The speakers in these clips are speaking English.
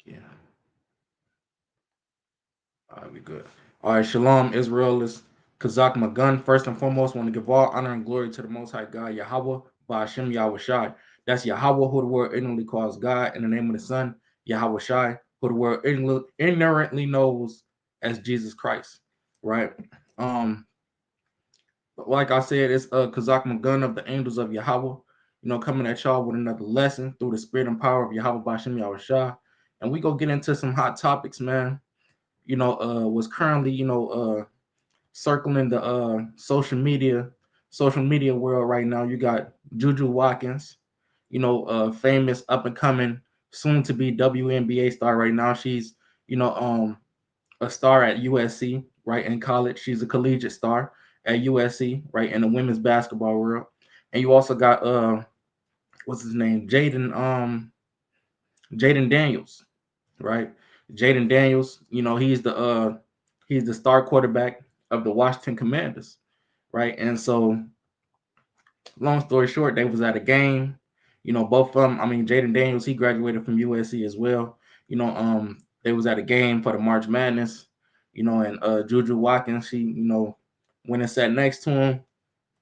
Yeah. All right, we good. All right, Shalom, Israel is Kazak Magun. First and foremost, want to give all honor and glory to the Most High God, Yahweh, Ba'ashem Yahweh Shai. That's Yahweh, who the word ignorantly calls God, in the name of the Son, Yahweh Shai, who the word ignorantly knows as Jesus Christ. Right? Um, like I said, it's Kazak Magun of the Angels of Yahweh. Coming at y'all with another lesson through the spirit and power of Yahweh Ba'ashem Yahweh Shai. And we go get into some hot topics, man. Was currently, circling the social media world right now. You got Juju Watkins, famous up and coming, soon to be WNBA star right now. She's, you know, um, a star at USC, right, in college. She's a collegiate star at USC, right, in the women's basketball world. And you also got what's his name? Jayden Daniels, right? Jayden Daniels, he's the star quarterback of the Washington Commanders, right? And so, long story short, they was at a game. Both of them. I mean, Jayden Daniels, he graduated from USC as well. They was at a game for the March Madness. And Juju Watkins, she, went and sat next to him.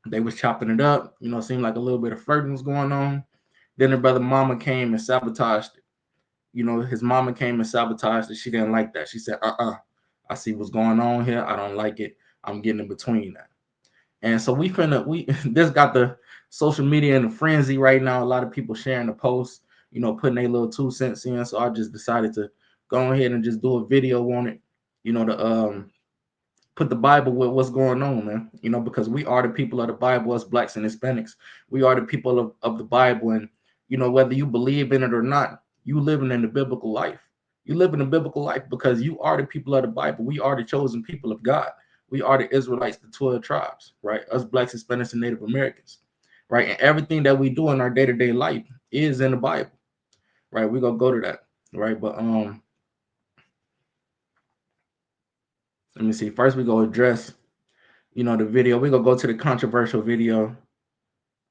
They was chopping it up. Seemed like a little bit of flirting was going on. Then her brother mama came and sabotaged it. His mama came and sabotaged it. She didn't like that. She said, I see what's going on here. I don't like it. I'm getting in between that. And so we this got the social media in a frenzy right now. A lot of people sharing the posts, putting their little 2 cents in. So I just decided to go ahead and just do a video on it, to put the Bible with what's going on, man. Because we are the people of the Bible, as blacks and Hispanics. We are the people of the Bible. And whether you believe in it or not, you living in the biblical life. You live in a biblical life because you are the people of the Bible. We are the chosen people of God. We are the Israelites, the 12 tribes, right? Us blacks, Hispanics, and Native Americans, right? And everything that we do in our day-to-day life is in the Bible, right? We're gonna go to that, right? But let me see. First, we go address, the video. We're gonna go to the controversial video.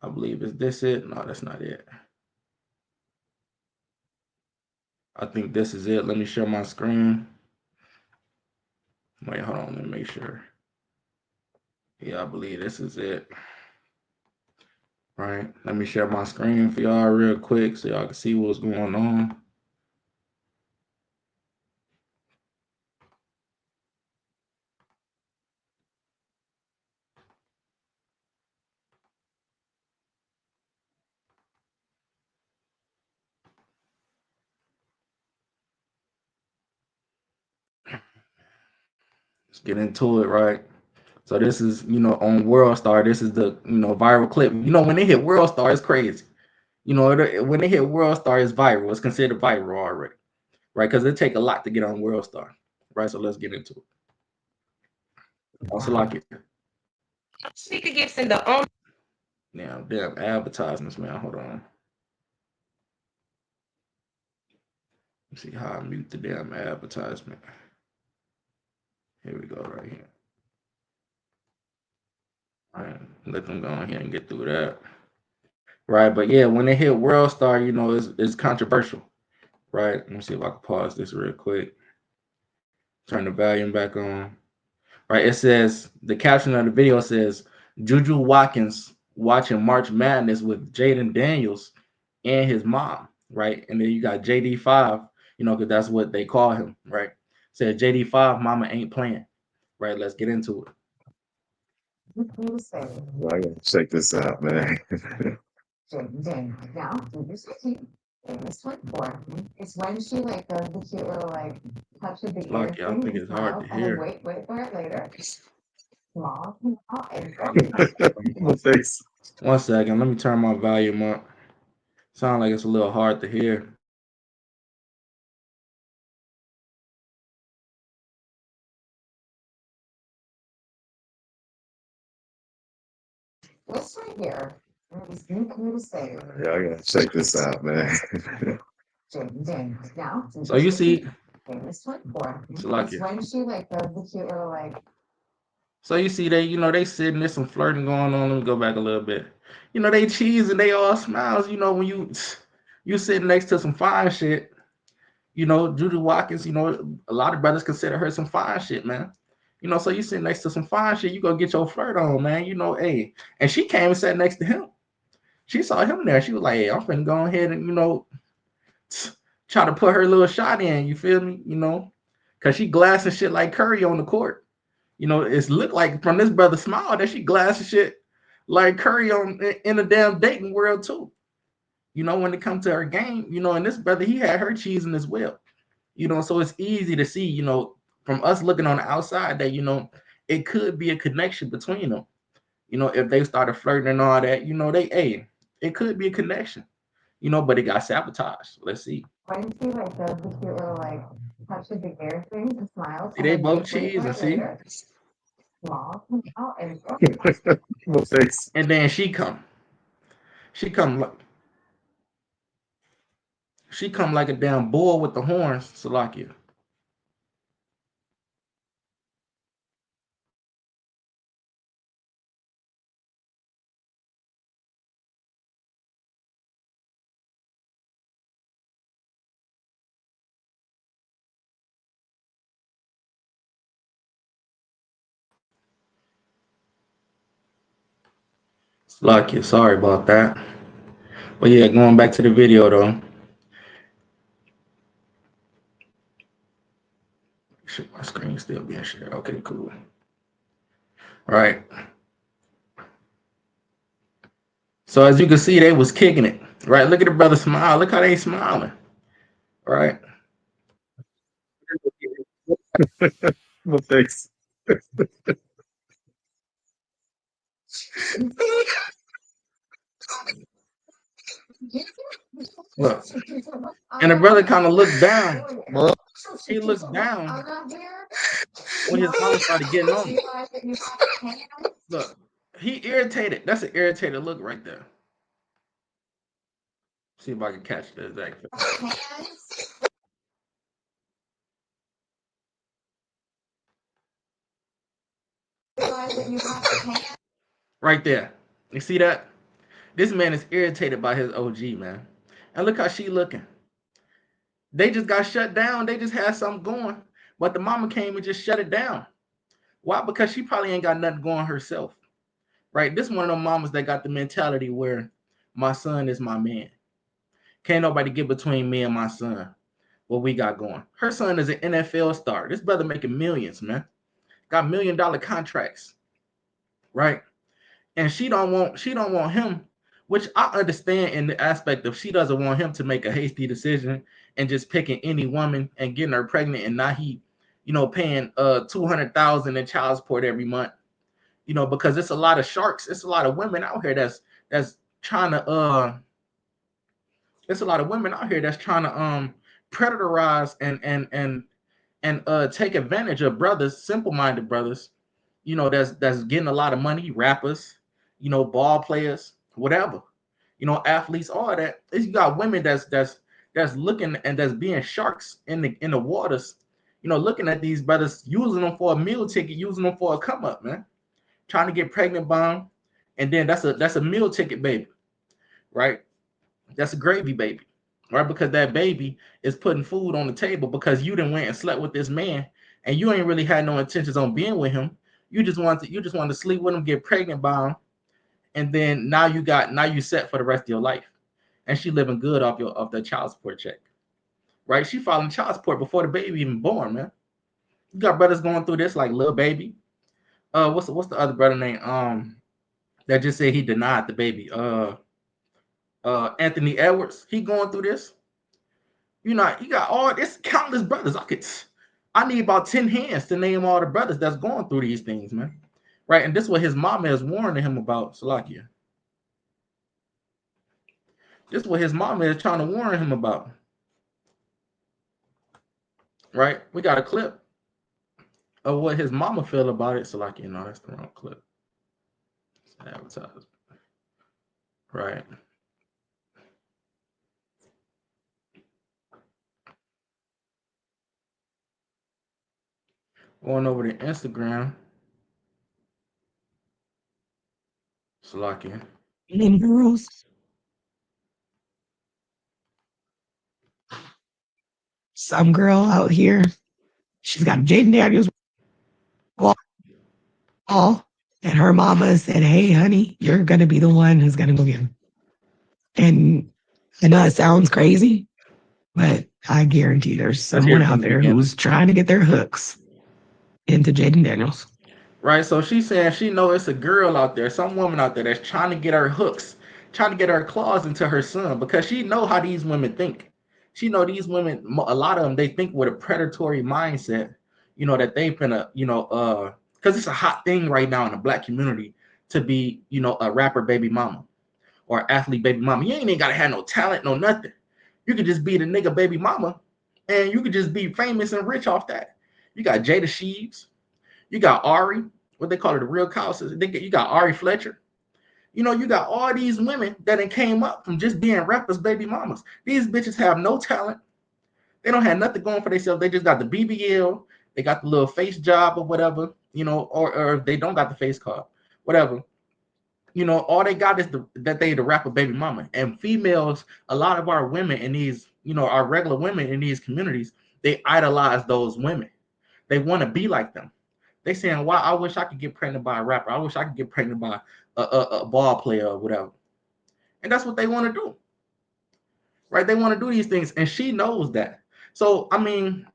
I believe, is this it? No, that's not it. I think this is it. Let me share my screen. Wait, hold on. Let me make sure. Yeah, I believe this is it. Right. Let me share my screen for y'all real quick so y'all can see what's going on. Let's get into it, right? So this is, on World Star. This is the, viral clip. When they hit World Star, it's crazy. When they hit World Star, it's viral. It's considered viral already, right? Because it take a lot to get on World Star, right? So let's get into it. Also, like it. Speaker gets in the Now, damn advertisements, man. Hold on. Let's see how I mute the damn advertisement. Here we go, right here. All right, let them go in here and get through that. Right, but yeah, when they hit World Star, it's controversial. Right, let me see if I can pause this real quick. Turn the volume back on. Right, it says the caption of the video says Juju Watkins watching March Madness with Jayden Daniels and his mom. Right, and then you got JD5. Because that's what they call him. Right, said JD5, Mama ain't playing. Right, let's get into it. Well, I gotta check this out, man. now, this one for it's when she like does the cute little like touch of the ear Lucky, I thing think and it's hard smiles, to and then hear. wait for it later. Small, and My face. 1 second, let me turn my volume up. Sound like it's a little hard to hear. this right here is new say. Yeah, I gotta check this out, man. Now, So you see, this one for it's it's lucky. when she like does the cute little like So you see, they sitting there's some flirting going on. Let me go back a little bit. They cheese and they all smiles. When you sitting next to some fine shit. Judy Watkins, a lot of brothers consider her some fine shit, man. So you sit next to some fine shit, you go get your flirt on, man. Hey. And she came and sat next to him. She saw him there. She was like, hey, I'm finna go ahead and, try to put her little shot in. You feel me? Cause she glassing shit like Curry on the court. It's looked like from this brother smile that she glassing shit like Curry on in the damn dating world too. When it comes to her game, and this brother, he had her cheesing as well. So it's easy to see, from us looking on the outside that, it could be a connection between them. If they started flirting and all that, it could be a connection, but it got sabotaged. Let's see. Why didn't she like the cute little like touch of the ear things and smiles See, and they then both like cheese and right see. later? Small. Oh, and My face. And then she come like a damn bull with the horns, Salakia. Salakia, sorry about that. But yeah, going back to the video though. Shit, my screen still being shared. Okay, cool. All right. So as you can see, they was kicking it. Right. Look at the brother smile. Look how they smiling. Right. My face. Look. And the brother kind of looked down. Well, He looks down I'm not here. when his mama started getting on him. Realize that you have hands. Look, he irritated. That's an irritated look right there. See if I can catch the exact. Hands. Realize that you have hands. Right there. You see that? This man is irritated by his OG, man. And look how she looking. They just got shut down. They just had something going. But the mama came and just shut it down. Why? Because she probably ain't got nothing going herself. Right? This one of them mamas that got the mentality where my son is my man. Can't nobody get between me and my son. What we got going. Her son is an NFL star. This brother making millions, man. Got $1 million contracts. Right? And she don't want him, which I understand in the aspect of she doesn't want him to make a hasty decision and just picking any woman and getting her pregnant and now he, paying 200,000 in child support every month, because it's a lot of sharks, it's a lot of women out here that's trying to it's a lot of women out here that's trying to predatorize and take advantage of brothers, simple-minded brothers, that's getting a lot of money, rappers, ball players, whatever, athletes, all that. You got women that's looking and that's being sharks in the waters, looking at these brothers, using them for a meal ticket, using them for a come up, man, trying to get pregnant by them, and then that's a meal ticket baby, right? That's a gravy baby, right? Because that baby is putting food on the table because you didn't went and slept with this man, and you ain't really had no intentions on being with him. You just want to sleep with him, get pregnant by him, and then now you set for the rest of your life. And she living good off that child support check, right? She filing child support before the baby even born, man. You got brothers going through this like Lil Baby. What's the other brother name? That just said he denied the baby. Anthony Edwards. He going through this. You got all this countless brothers. I need about 10 hands to name all the brothers that's going through these things, man. Right. And this is what his mama is warning him about, Salakia. This is what his mama is trying to warn him about. Right? We got a clip of what his mama feel about it. Salakia, no, that's the wrong clip. It's advertised. Right. Going over to Instagram. Salakia. girls. some girl out here. She's got Jayden Daniels wall, and her mama said, "Hey, honey, you're gonna be the one who's gonna go get him." And I know it sounds crazy, but I guarantee there's Let's hear someone it from out the there beginning. who's trying to get their hooks into Jayden Daniels. Right? So she's saying she know it's a girl out there, some woman out there that's trying to get her hooks, trying to get her claws into her son because she know how these women think. She know these women, a lot of them, they think with a predatory mindset. That they've been because it's a hot thing right now in the black community to be, a rapper baby mama or athlete baby mama. You ain't even gotta have no talent, no nothing. You could just be the nigga baby mama, and you could just be famous and rich off that. You got Jada Sheaves, you got Ari, what they call it, the real cows. You got Ari Fletcher. You got all these women that came up from just being rappers, baby mamas. These bitches have no talent. They don't have nothing going for themselves. They just got the BBL. They got the little face job or whatever, or if they don't got the face card, whatever. All they got is that they the rapper baby mama. And females, a lot of our women in these, our regular women in these communities, they idolize those women. They want to be like them. They saying, "Wow, I wish I could get pregnant by a rapper. I wish I could get pregnant by a ball player or whatever." And that's what they want to do, right? They want to do these things, and she knows that. So, I mean,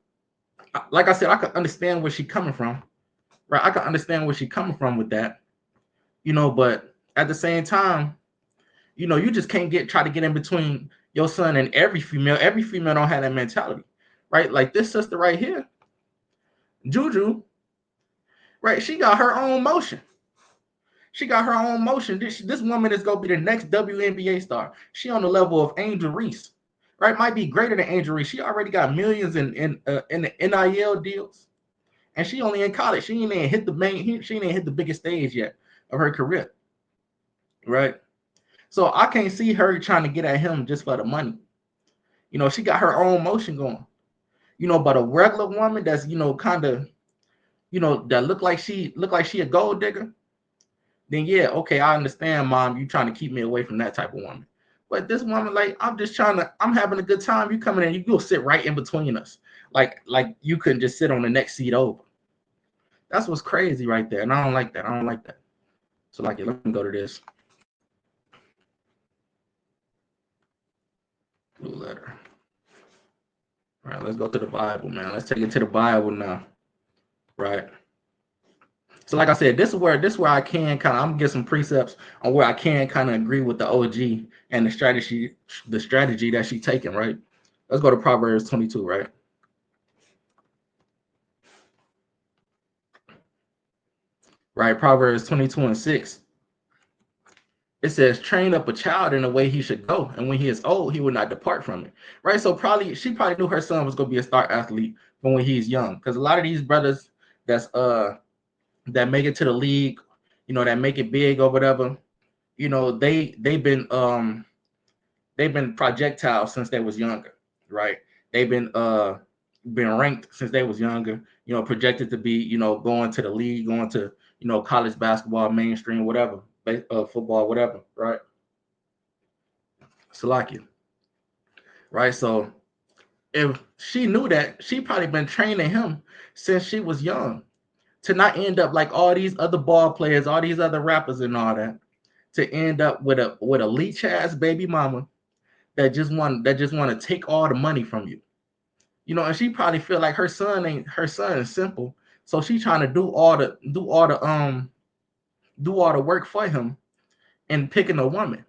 like I said, I can understand where she's coming from, right? I can understand where she's coming from with that, But at the same time, you just can't try to get in between your son and every female. Every female don't have that mentality, right? Like this sister right here, Juju, right? She got her own motion. She got her own motion. This woman is gonna be the next WNBA star. She on the level of Angel Reese, right? Might be greater than Angel Reese. She already got millions in the NIL deals, and she only in college. She ain't even hit the main. She ain't even hit the biggest stage yet of her career, right? So I can't see her trying to get at him just for the money. She got her own motion going. But a regular woman that's kind of that look like she a gold digger, then yeah, okay, I understand, mom, you trying to keep me away from that type of woman. But this woman, like, I'm having a good time. You coming in, you go sit right in between us. Like you couldn't just sit on the next seat over. That's what's crazy right there. And I don't like that. I don't like that. So like, let me go to this blue letter. All right, let's go to the Bible, man. Let's take it to the Bible now. Right. So like I said, this is where I can kind of I'm gonna get some precepts on where I can kind of agree with the OG and the strategy that she taking, right? Let's go to Proverbs 22, right? Right, Proverbs 22:6. It says, train up a child in the way he should go, and when he is old, he will not depart from it. Right. So she probably knew her son was gonna be a star athlete from when he's young. Because a lot of these brothers that's that make it to the league, that make it big or whatever, they've been projectiles since they was younger, right? They've been ranked since they was younger, projected to be, going to the league, going to, college basketball, mainstream, whatever, football, whatever, right? Salakia, right? So if she knew that, she probably been training him since she was young to not end up like all these other ball players, all these other rappers and all that, to end up with a leech ass baby mama that just want to take all the money from you. And she probably feel like her son is simple, so she trying to do all the work for him and picking a woman.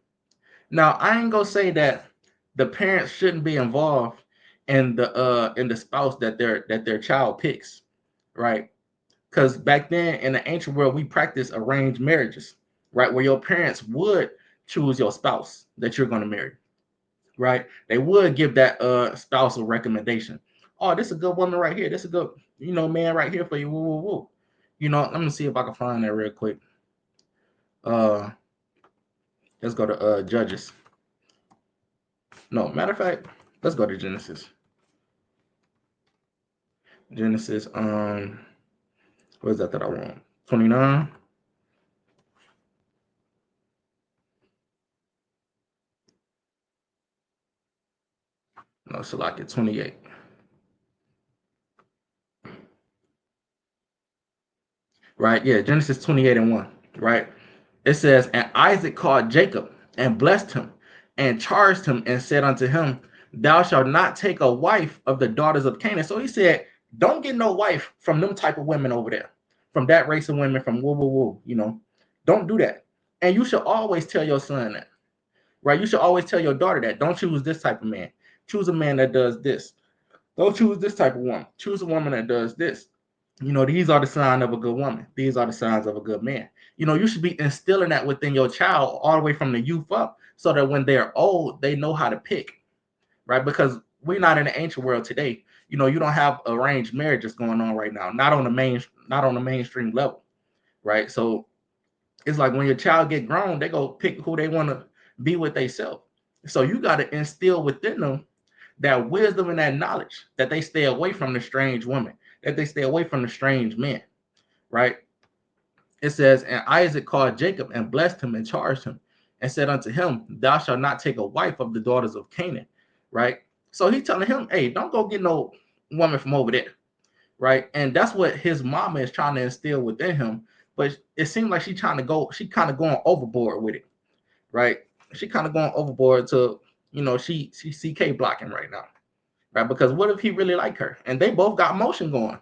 Now I ain't gonna say that the parents shouldn't be involved in the spouse that their child picks, right? Because back then in the ancient world we practiced arranged marriages, right, where your parents would choose your spouse that you're going to marry, right? They would give that spousal recommendation. Oh, this is a good woman right here. This is a good, man right here for you. Woo, woo, woo. Let me see if I can find that real quick. Uh, let's go to Judges. No, matter of fact, let's go to Genesis. Genesis. What is that I want? 29. No, so like it 28. right? Yeah, Genesis 28 and 1, right? It says, and Isaac called Jacob and blessed him and charged him and said unto him, thou shalt not take a wife of the daughters of Canaan. So he said, don't get no wife from them type of women over there, from that race of women, from woo, woo, woo, don't do that. And you should always tell your son that, right? You should always tell your daughter that. Don't choose this type of man. Choose a man that does this. Don't choose this type of woman. Choose a woman that does this. These are the signs of a good woman. These are the signs of a good man. You should be instilling that within your child all the way from the youth up, so that when they're old, they know how to pick, right? Because we're not in the ancient world today. You don't have arranged marriages going on right now, not on the mainstream level, right? So it's like when your child get grown, they go pick who they want to be with themselves. So you got to instill within them that wisdom and that knowledge, that they stay away from the strange woman, that they stay away from the strange men, right? It says, and Isaac called Jacob and blessed him and charged him and said unto him, thou shalt not take a wife of the daughters of Canaan, right? So he's telling him, hey, don't go get no woman from over there, right? And that's what his mama is trying to instill within him. But it seems like she kind of going overboard with it, right? She kind of going overboard to, she CK blocking right now, right? Because what if he really like her? And they both got motion going,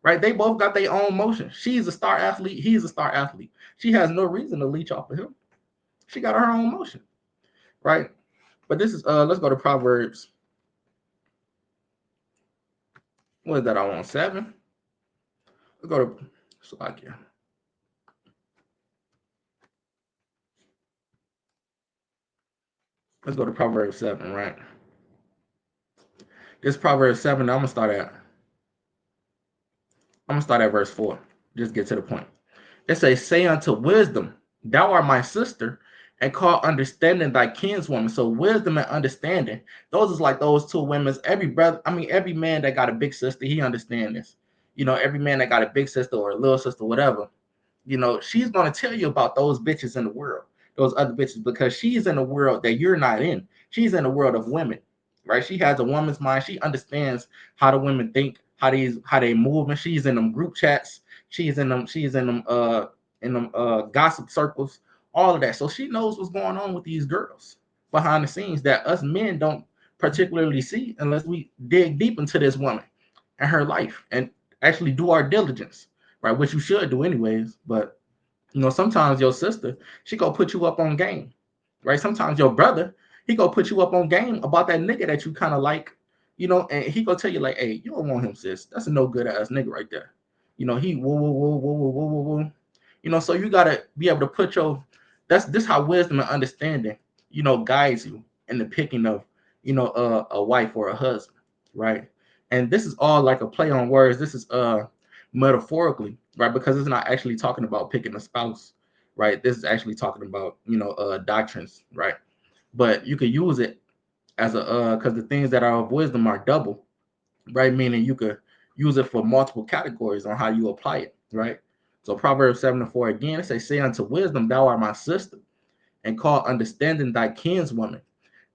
right? They both got their own motion. She's a star athlete. He's a star athlete. She has no reason to leech off of him. She got her own motion, right? But this is let's go to Proverbs. What is that? I want 7. Let's go to Slovakia. Let's go to Proverbs 7, right? This Proverbs 7. I'm gonna start at verse 4. Just get to the point. It says, say unto wisdom, thou art my sister, and call understanding thy kinswoman. So wisdom and understanding, those is like those two women's. Every man that got a big sister, he understand this. Every man that got a big sister or a little sister, whatever, she's gonna tell you about those bitches in the world, those other bitches, because she's in a world that you're not in. She's in the world of women, right? She has a woman's mind. She understands how the women think, how they move, and she's in them group chats. She's in them gossip circles, all of that. So she knows what's going on with these girls behind the scenes that us men don't particularly see unless we dig deep into this woman and her life and actually do our diligence, right? Which you should do anyways. But sometimes your sister, she go put you up on game, right? Sometimes your brother, he go put you up on game about that nigga that you kind of like, and he go tell you like, hey, you don't want him, sis. That's a no good ass nigga right there. He whoa, whoa, whoa, whoa, whoa, whoa, whoa, whoa. So you gotta be able to put this how wisdom and understanding, guides you in the picking of, a wife or a husband, right? And this is all like a play on words. This is metaphorically, right? Because it's not actually talking about picking a spouse, right? This is actually talking about, doctrines, right? But you could use it as a because the things that are of wisdom are double, right? Meaning you could use it for multiple categories on how you apply it, right? So Proverbs 7:4 again, it says, say unto wisdom, thou art my sister, and call understanding thy kinswoman,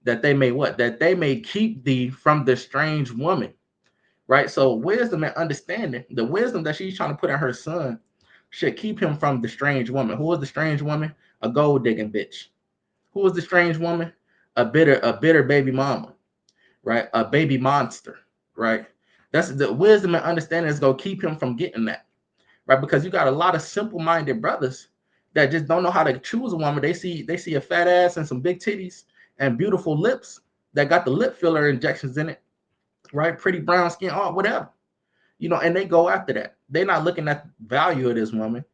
that they may what? That they may keep thee from the strange woman, right? So wisdom and understanding, the wisdom that she's trying to put in her son should keep him from the strange woman. Who is the strange woman? A gold digging bitch. Who is the strange woman? A bitter baby mama, right? A baby monster, right? That's the wisdom and understanding is gonna keep him from getting that, right? Because you got a lot of simple-minded brothers that just don't know how to choose a woman. They see a fat ass and some big titties and beautiful lips that got the lip filler injections in it, right? Pretty brown skin, or whatever, and they go after that. They're not looking at the value of this woman.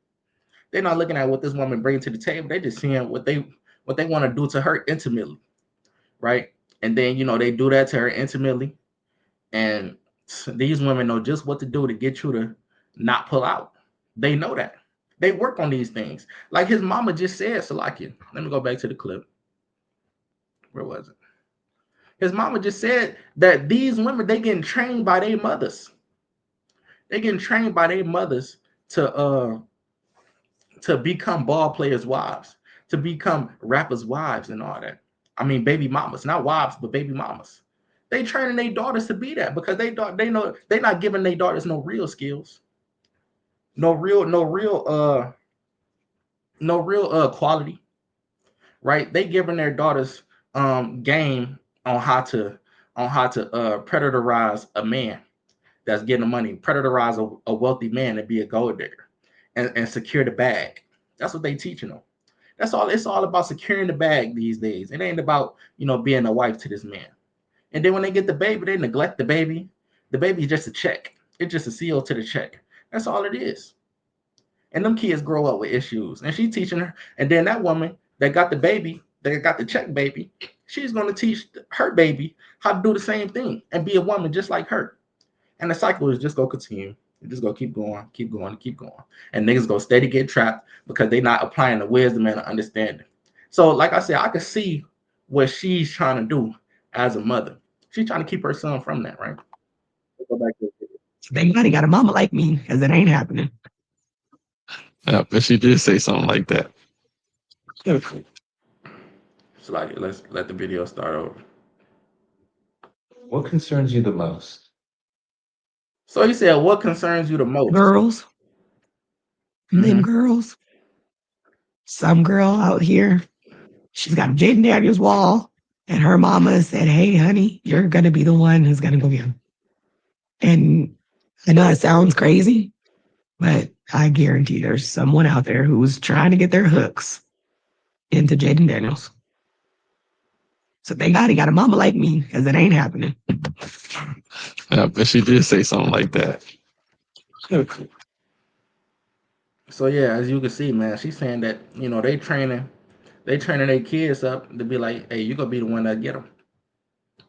They're not looking at what this woman brings to the table. They just seeing what they want to do to her intimately, right? And then they do that to her intimately, and these women know just what to do to get you to not pull out. They know that. They work on these things. Like his mama just said, Salakia. Let me go back to the clip. Where was it? His mama just said that these women, they getting trained by their mothers. They getting trained by their mothers to become ball players' wives, to become rappers' wives and all that. I mean, baby mamas, not wives, but baby mamas. They training their daughters to be that because they know they're not giving their daughters no real skills. no real quality, right? They giving their daughters game on how to predatorize a man that's getting money, predatorize a wealthy man and be a gold digger, and secure the bag. That's what they teaching them. That's all. It's all about securing the bag these days. It ain't about being a wife to this man. And then when they get the baby, they neglect the baby. The baby's just a check. It's just a seal to the check. That's all it is. And them kids grow up with issues. And she teaching her. And then that woman that got the baby, that got the check baby, she's going to teach her baby how to do the same thing and be a woman just like her. And the cycle is just gonna continue. It's just gonna keep going, keep going, keep going. And niggas go steady get trapped because they not applying the wisdom and the understanding. So, like I said, I can see what she's trying to do as a mother. She's trying to keep her son from that, right? Let's go back to the video. Thank God he got a mama like me, because it ain't happening. Yeah, but she did say something like that. So, like, let's let the video start over. What concerns you the most? So he said, "What concerns you the most?" Girls, them Mhm. girls. Some girl out here, she's got a Jayden Daniels wall, and her mama said, "Hey, honey, you're gonna be the one who's gonna go get him." And I know it sounds crazy, but I guarantee there's someone out there who's trying to get their hooks into Jayden Daniels. So thank God he got a mama like me, because it ain't happening. Yeah, but she did say something like that. So yeah, as you can see, man, she's saying that they training their kids up to be like, "Hey, you gonna be the one that get them.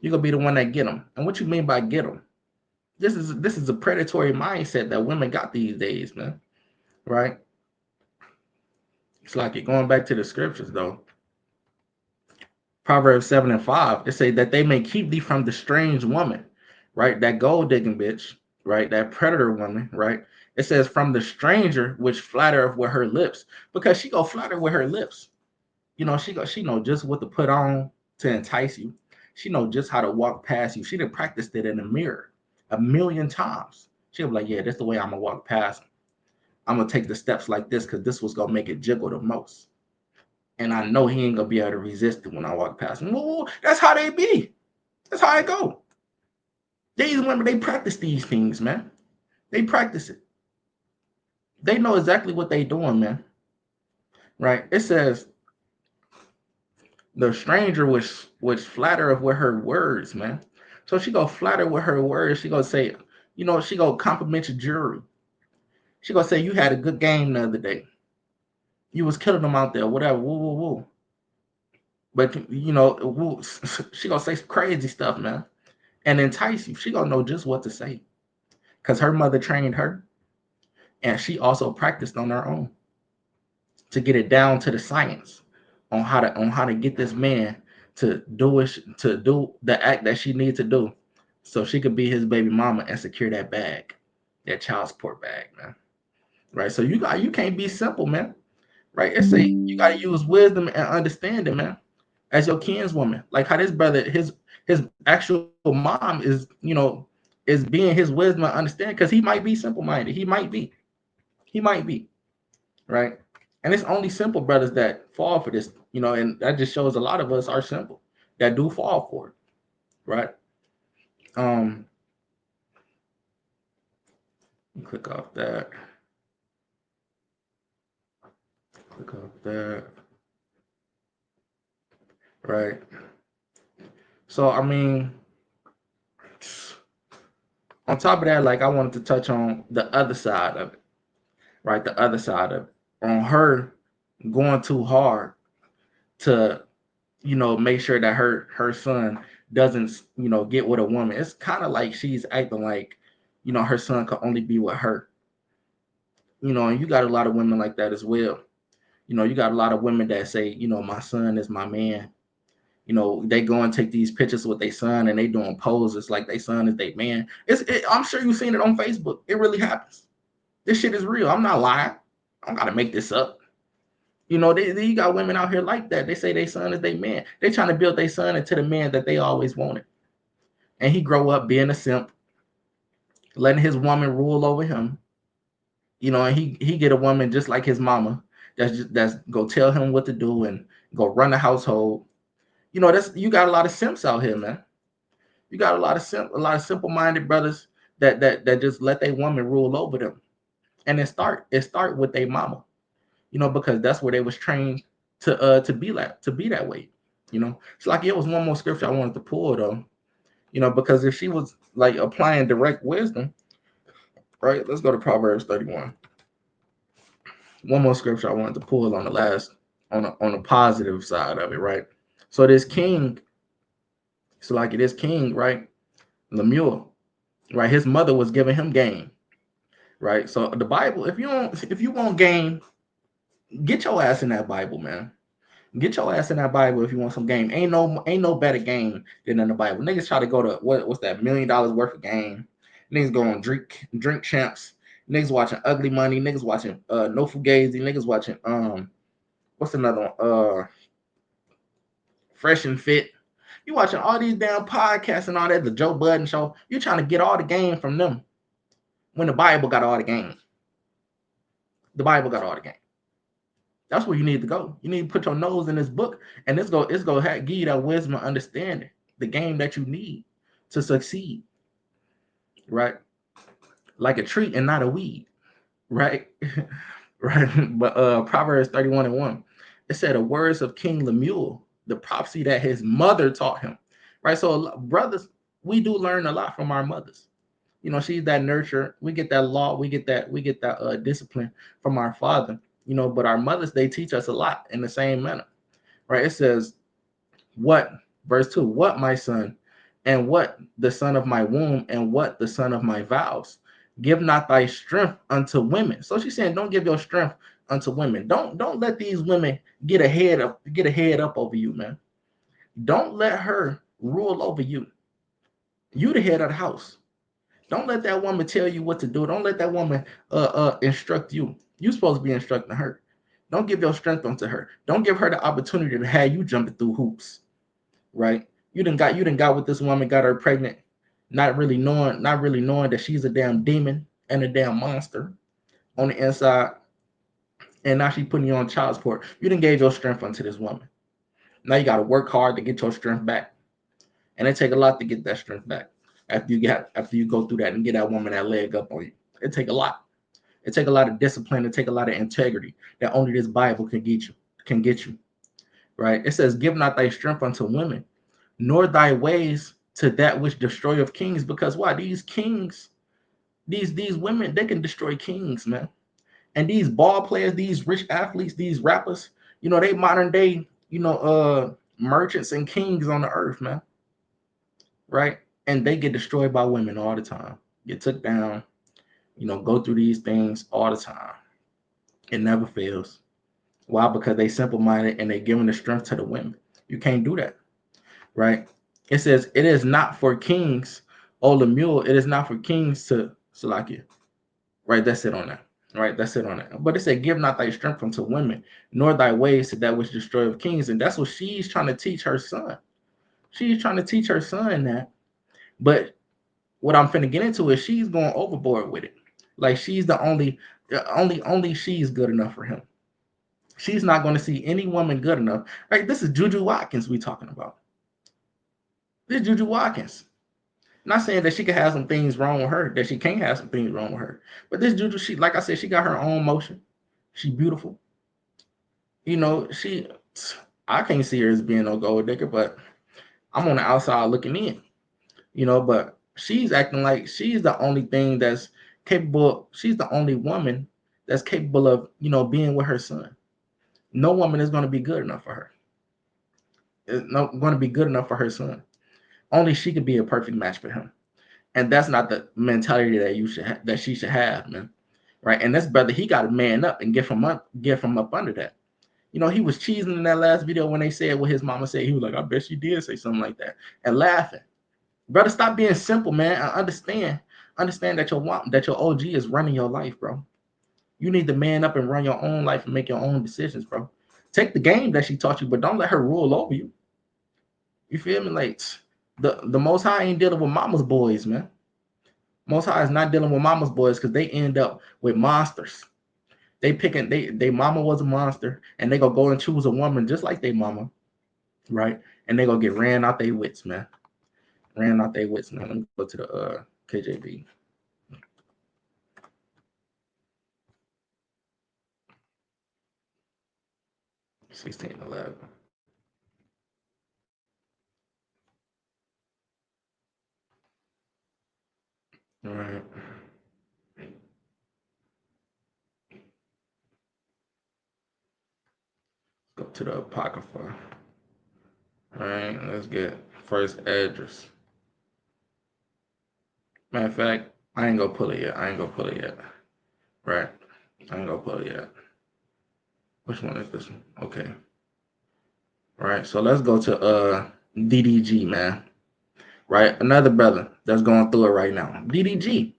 You gonna be the one that get them." And what you mean by get them? This is a predatory mindset that women got these days, man. Right? It's like it going back to the scriptures though. Proverbs 7:5. It say that they may keep thee from the strange woman, right? That gold digging bitch, right? That predator woman, right? It says from the stranger which flattereth with her lips, because she go flatter with her lips. She know just what to put on to entice you. She know just how to walk past you. She done practiced it in the mirror a million times. She'll be like, yeah, that's the way I'm gonna walk past him. I'm gonna take the steps like this because this was gonna make it jiggle the most. And I know he ain't gonna be able to resist it when I walk past him. Well, that's how they be. That's how it go. These women, they practice these things, man. They practice it. They know exactly what they doing, man. Right? It says the stranger which flattereth with her words, man. So she go flatter with her words. She go say, she go compliment your jury. She gonna say you had a good game the other day. You was killing them out there, whatever. Woo woo woo. But she gonna say some crazy stuff, man, and entice you. She gonna know just what to say, cause her mother trained her, and she also practiced on her own to get it down to the science on how to get this man to do the act that she needs to do, so she could be his baby mama and secure that bag, that child support bag, man. Right. So you can't be simple, man. Right. It's a you gotta use wisdom and understanding, man, as your kinswoman. Like how this brother, his actual mom is being his wisdom and understanding because he might be simple minded. He might be. Right. And it's only simple brothers that fall for this, and that just shows a lot of us are simple that do fall for it. Right. Um, click off that. Click off that. Right. So I mean, on top of that, like I wanted to touch on the other side of it, right? The other side of it, on her going too hard to, make sure that her son doesn't, get with a woman. It's kind of like she's acting like, her son could only be with her. And you got a lot of women like that as well. You got a lot of women that say, my son is my man. They go and take these pictures with their son and they doing poses like their son is their man. I'm sure you've seen it on Facebook. It really happens. This shit is real. I'm not lying. I don't gotta make this up. You got women out here like that. They say their son is their man. They trying to build their son into the man that they always wanted. And he grow up being a simp, letting his woman rule over him, And he get a woman just like his mama that's go tell him what to do and go run the household. That's you got a lot of simps out here, man. You got a lot of simple minded brothers that just let their woman rule over them, and it start with their mama, because that's where they was trained to be that way. It's like it was one more scripture I wanted to pull though, because if she was like applying direct wisdom, right? Let's go to Proverbs 31. One more scripture I wanted to pull on the last on the positive side of it, right? So this king, so like it is king, right? Lemuel, right? His mother was giving him game, right? So the Bible, if you want game, get your ass in that Bible, man. Get your ass in that Bible if you want some game. Ain't no better game than in the Bible. Niggas try to go to what's that $1 million worth of game. Niggas go on drink champs. Niggas watching Ugly Money. Niggas watching No Fugazi. Niggas watching what's another one? Fresh and Fit. You watching all these damn podcasts and all that, the Joe Budden show. You trying to get all the game from them when the Bible got all the game. The Bible got all the game. That's where you need to go. You need to put your nose in this book, and it's gonna give you that wisdom and understanding, the game that you need to succeed, right? Like a tree and not a weed, right? Right. But Proverbs 31:1, it said the words of King Lemuel, the prophecy that his mother taught him, right? So brothers, we do learn a lot from our mothers. She's that nurture. We get that law. We get that discipline from our father. But our mothers, they teach us a lot in the same manner, right? It says, "What?" Verse 2. "What, my son, and what the son of my womb, and what the son of my vows? Give not thy strength unto women." So she's saying, don't give your strength unto women. Don't let these women get a head up over you, man. Don't let her rule over you. You the head of the house. Don't let that woman tell you what to do. Don't let that woman instruct you. You're supposed to be instructing her. Don't give your strength onto her. Don't give her the opportunity to have you jumping through hoops, right? You done got with this woman, got her pregnant, not really knowing that she's a damn demon and a damn monster on the inside, and now she putting you on child support. You done gave your strength unto this woman. Now you got to work hard to get your strength back, and it take a lot to get that strength back after you go through that and get that woman that leg up on you. It take a lot. It take a lot of discipline. It take a lot of integrity that only this Bible can get you, right? It says, "Give not thy strength unto women, nor thy ways to that which destroyeth kings." Because why? These kings, these women, they can destroy kings, man. And these ball players, these rich athletes, these rappers, they modern day, merchants and kings on the earth, man. Right? And they get destroyed by women all the time. Get took down, go through these things all the time. It never fails. Why? Because they simple minded and they giving the strength to the women. You can't do that, right? It says, "It is not for kings, O Lemuel, it is not for kings to Salakia." Right? That's it on that. Right? That's it on that. But it said, "Give not thy strength unto women, nor thy ways to that which destroyeth kings." And that's what she's trying to teach her son. She's trying to teach her son that. But what I'm finna get into is she's going overboard with it. Like she's the only she's good enough for him. She's not going to see any woman good enough. Right? This is Juju Watkins we talking about. This is Juju Watkins. Not saying that she could have some things wrong with her, that she can't have some things wrong with her. But this Juju, she, like I said, she got her own motion. She beautiful. She, I can't see her as being no gold digger, but I'm on the outside looking in. But she's acting like she's the only thing that's capable. She's the only woman that's capable of, being with her son. No woman is going to be good enough for her. It's not going to be good enough for her son. Only she could be a perfect match for him. And that's not the mentality that she should have, man. Right? And this brother, he got to man up and get from up under that. He was cheesing in that last video when they said what his mama said. He was like, "I bet she did say something like that," and laughing. Brother, stop being simple, man. I understand that your OG is running your life, bro. You need to man up and run your own life and make your own decisions, bro. Take the game that she taught you, but don't let her rule over you. You feel me? Like the Most High ain't dealing with mama's boys, man. Most High is not dealing with mama's boys because they end up with monsters. They picking they mama was a monster, and they gonna go and choose a woman just like they mama, right? And they gonna get ran out their wits, man. Ran out their wits, man. Let me go to the KJV. $16.11. All right. Go to the Apocrypha. All right, let's get first address. Matter of fact, I ain't gonna pull it yet. Right. I ain't gonna pull it yet. Which one is this one? Okay. All right, so let's go to DDG, man. Right? Another brother that's going through it right now. DDG.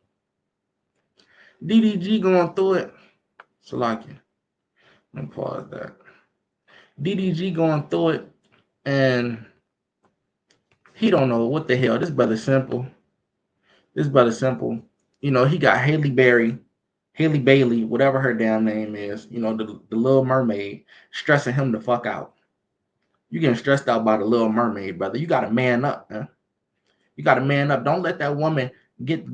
DDG going through it. Salaki. Let me pause that. DDG going through it, and he don't know what the hell. This brother simple. You know, he got Haley Bailey, whatever her damn name is, you know, the Little Mermaid, stressing him the fuck out. You getting stressed out by the Little Mermaid, brother. You gotta man up, man. You gotta man up. Don't let that woman get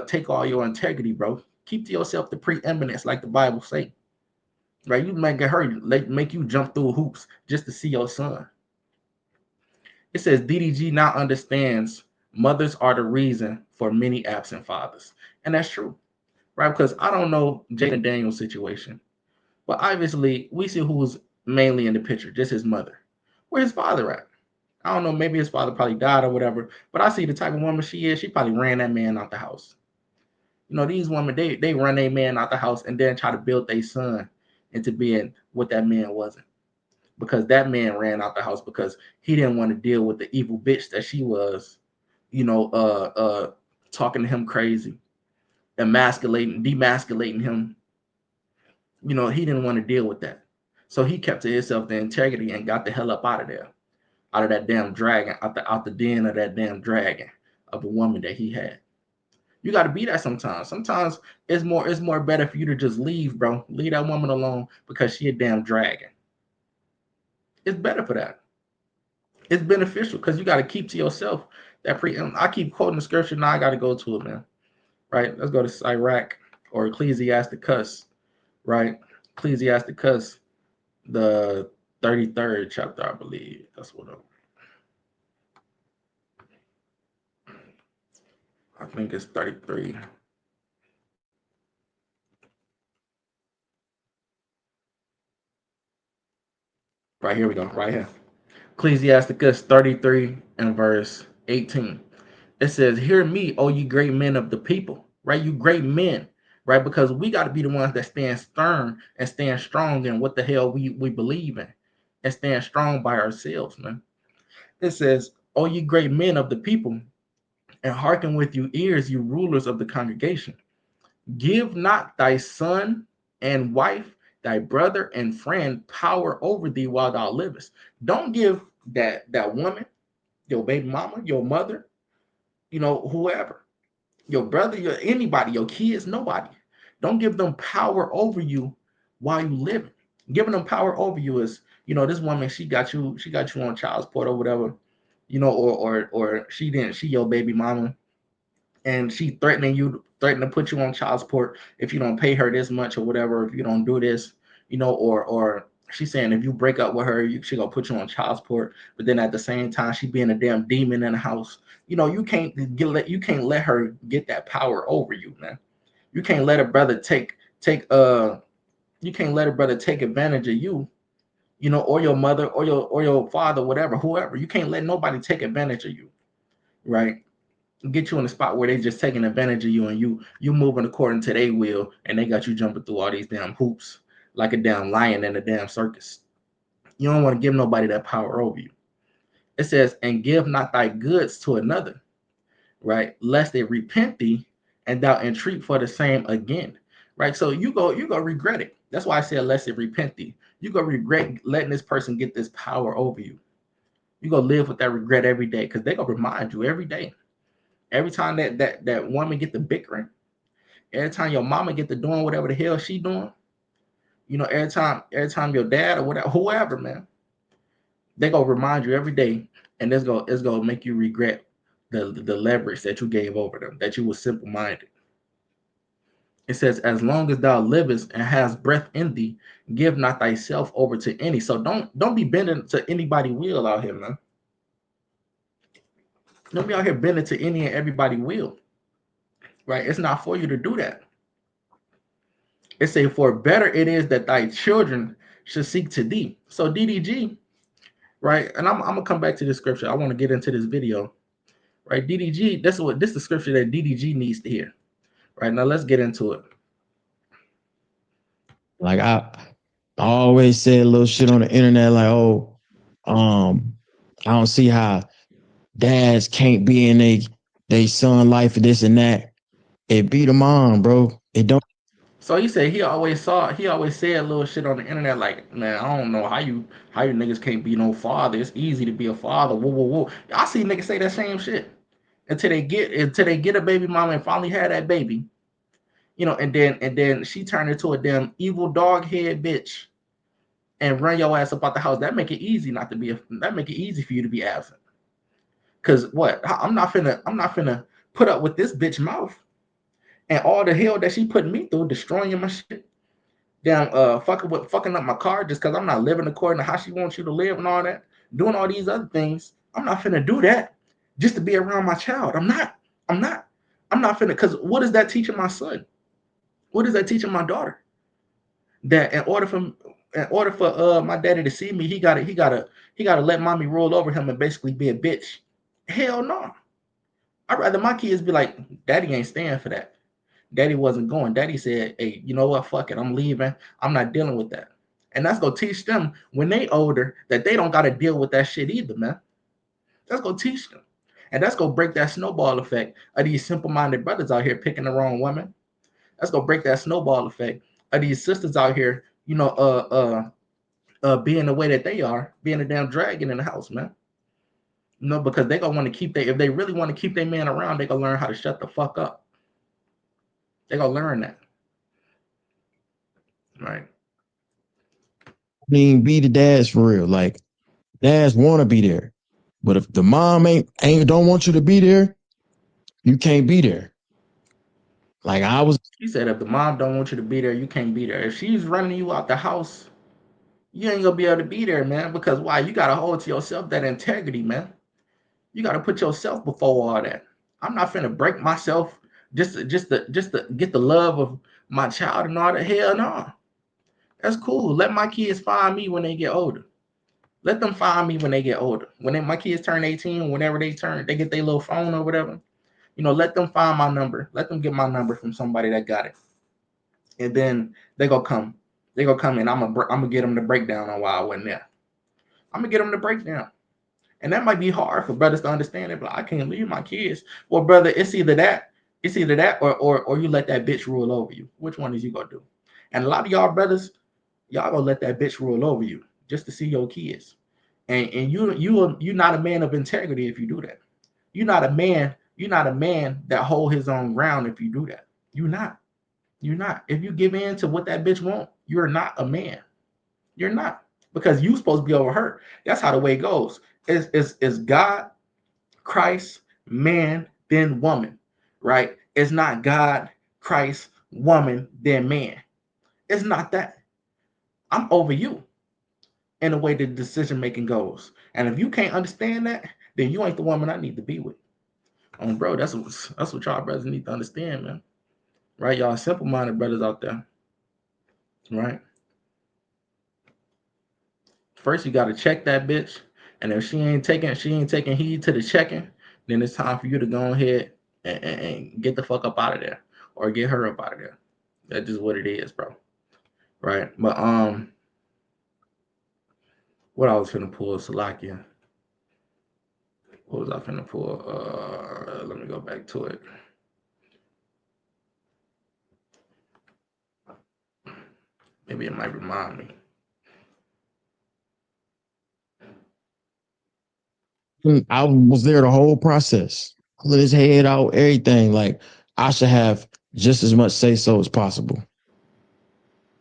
take all your integrity, bro. Keep to yourself the preeminence, like the Bible say. Right? You make her make you jump through hoops just to see your son. It says DDG now understands mothers are the reason for many absent fathers. And that's true, right? Because I don't know Jayden Daniels' situation, but obviously we see who's mainly in the picture, just his mother. Where's his father at? I don't know, maybe his father probably died or whatever, but I see the type of woman she is, she probably ran that man out the house. You know, these women, they run a man out the house and then try to build their son into being what that man wasn't. Because that man ran out the house because he didn't want to deal with the evil bitch that she was, you know, talking to him crazy, demasculating him. You know, he didn't want to deal with that. So he kept to himself the integrity and got the hell up out of there, out of that damn dragon, out the den of that damn dragon of a woman that he had. You got to be that sometimes. Sometimes it's more better for you to just leave, bro. Leave that woman alone because she a damn dragon. It's better for that. It's beneficial because you got to keep to yourself that I keep quoting the scripture. Now I got to go to it, man. Right? Let's go to Sirach or Ecclesiasticus. Right? Ecclesiasticus, the 33rd chapter, I believe. That's what I think it's 33. Right here we go. Right here. Ecclesiasticus 33 and verse 18. It says, "Hear me, O ye great men of the people." Right? You great men. Right? Because we got to be the ones that stand stern and stand strong in what the hell we believe in and stand strong by ourselves, man. It says, "O ye great men of the people, and hearken with you ears, you rulers of the congregation. Give not thy son and wife, thy brother and friend power over thee while thou livest." Don't give that woman, your baby mama, your mother, you know, whoever, your brother, your anybody, your kids, nobody. Don't give them power over you while you living. Giving them power over you is, you know, this woman, she got you on child support or whatever, you know, or she your baby mama, and she threatening to put you on child support if you don't pay her this much or whatever, if you don't do this, you know, or she's saying if you break up with her, she gonna put you on child support, but then at the same time she being a damn demon in the house. You know, you can't let her get that power over you, man. You can't let a brother you can't let a brother take advantage of you, you know, or your mother or your father, whatever, whoever. You can't let nobody take advantage of you, right? Get you in a spot where they just taking advantage of you and you moving according to their will, and they got you jumping through all these damn hoops like a damn lion in a damn circus. You don't want to give nobody that power over you. It says, "And give not thy goods to another," right? "Lest they repent thee, and thou entreat for the same again." Right? So you go regret it. That's why I said, "Lest they repent thee." You go regret letting this person get this power over you. You go live with that regret every day because they gonna remind you every day. Every time that woman get the bickering, every time your mama get to doing whatever the hell she doing, every time your dad or whatever, whoever, man, they gonna remind you every day, and it's gonna make you regret the leverage that you gave over them, that you were simple minded. It says, as long as thou livest and hast breath in thee, give not thyself over to any. So don't be bending to anybody will out here, man. Don't be out here bending to any and everybody will. Right? It's not for you to do that. It say, for better it is that thy children should seek to thee. So DDG, right? And I'm gonna come back to this scripture. I want to get into this video. Right? DDG, this is the scripture that DDG needs to hear. Right, now let's get into it. Like I always said little shit on the internet like, oh, I don't see how dads can't be in they son life and this and that. It beat them on, bro. It don't. So he said he always said little shit on the internet like, man, I don't know how you niggas can't be no father. It's easy to be a father. Whoa, whoa, whoa. I see niggas say that same shit until they get a baby mama and finally had that baby, and then she turned into a damn evil dog head bitch and run your ass up out the house. That make it easy for you to be absent. Cause what? I'm not finna put up with this bitch mouth and all the hell that she putting me through, destroying my shit. Damn, fucking up my car just because I'm not living according to how she wants you to live and all that, doing all these other things. I'm not finna do that just to be around my child. I'm not. I'm not. I'm not finna. Because what is that teaching my son? What is that teaching my daughter? That in order for my daddy to see me, he gotta let mommy roll over him and basically be a bitch. Hell no. I'd rather my kids be like, daddy ain't staying for that. Daddy wasn't going. Daddy said, hey, you know what? Fuck it. I'm leaving. I'm not dealing with that. And that's gonna teach them when they older that they don't gotta deal with that shit either, man. That's gonna teach them. And that's gonna break that snowball effect of these simple-minded brothers out here picking the wrong woman. That's gonna break that snowball effect of these sisters out here, being the way that they are, being a damn dragon in the house, man. Because they gonna want to if they really want to keep their man around, they gonna learn how to shut the fuck up. They gonna learn that. Right. Even be the dads for real. Like dads want to be there, but if the mom ain't don't want you to be there, you can't be there. Like I was. He said if the mom don't want you to be there, you can't be there. If she's running you out the house, you ain't gonna be able to be there, man. Because why? You gotta hold to yourself that integrity, man. You gotta put yourself before all that. I'm not finna break myself just to get the love of my child and all that. Hell no. That's cool. Let my kids find me when they get older. Let them find me when they get older. My kids turn 18, whenever they get their little phone or whatever. Let them find my number. Let them get my number from somebody that got it, and then they gonna come. They gonna come in. I'm gonna get them the breakdown on why I wasn't there. I'm gonna get them the breakdown, and that might be hard for brothers to understand it. But I can't leave my kids. Well, brother, it's either that or you let that bitch rule over you. Which one is you gonna do? And a lot of y'all brothers, y'all gonna let that bitch rule over you just to see your kids. And you're not a man of integrity if you do that. You're not a man. You're not a man that hold his own ground if you do that. You're not. You're not. If you give in to what that bitch want, you're not a man. You're not. Because you supposed to be over her. That's how the way goes. It's God, Christ, man, then woman. Right? It's not God, Christ, woman, then man. It's not that. I'm over you in the way the decision making goes. And if you can't understand that, then you ain't the woman I need to be with. Bro, that's what y'all brothers need to understand, man. Right? Y'all simple minded brothers out there. Right? First, you gotta check that bitch, and if she ain't taking heed to the checking, then it's time for you to go ahead and get the fuck up out of there, or get her up out of there. That's just what it is, bro. Right? But what I was finna pull, Salakia. What was I finna pull? Let me go back to it. Maybe it might remind me. I was there the whole process. Pull his head out, everything. Like I should have just as much say so as possible.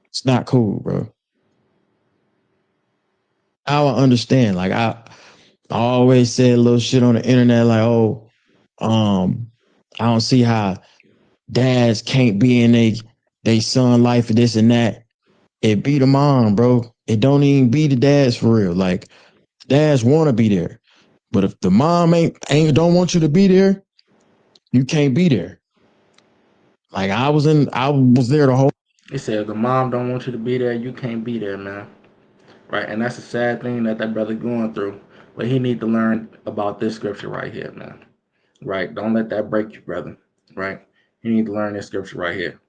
It's not cool, bro. Now I understand. Like I always said little shit on the internet, like, oh, um, I don't see how dads can't be in they son life and this and that. It be the mom, bro. It don't even be the dads for real. Like dads want to be there, but if the mom ain't don't want you to be there, you can't be there. Like I was there the whole. He said the mom don't want you to be there, you can't be there, man. Right, and that's a sad thing that that brother going through. But he need to learn about this scripture right here, man. Right, don't let that break you, brother. Right, you need to learn this scripture right here.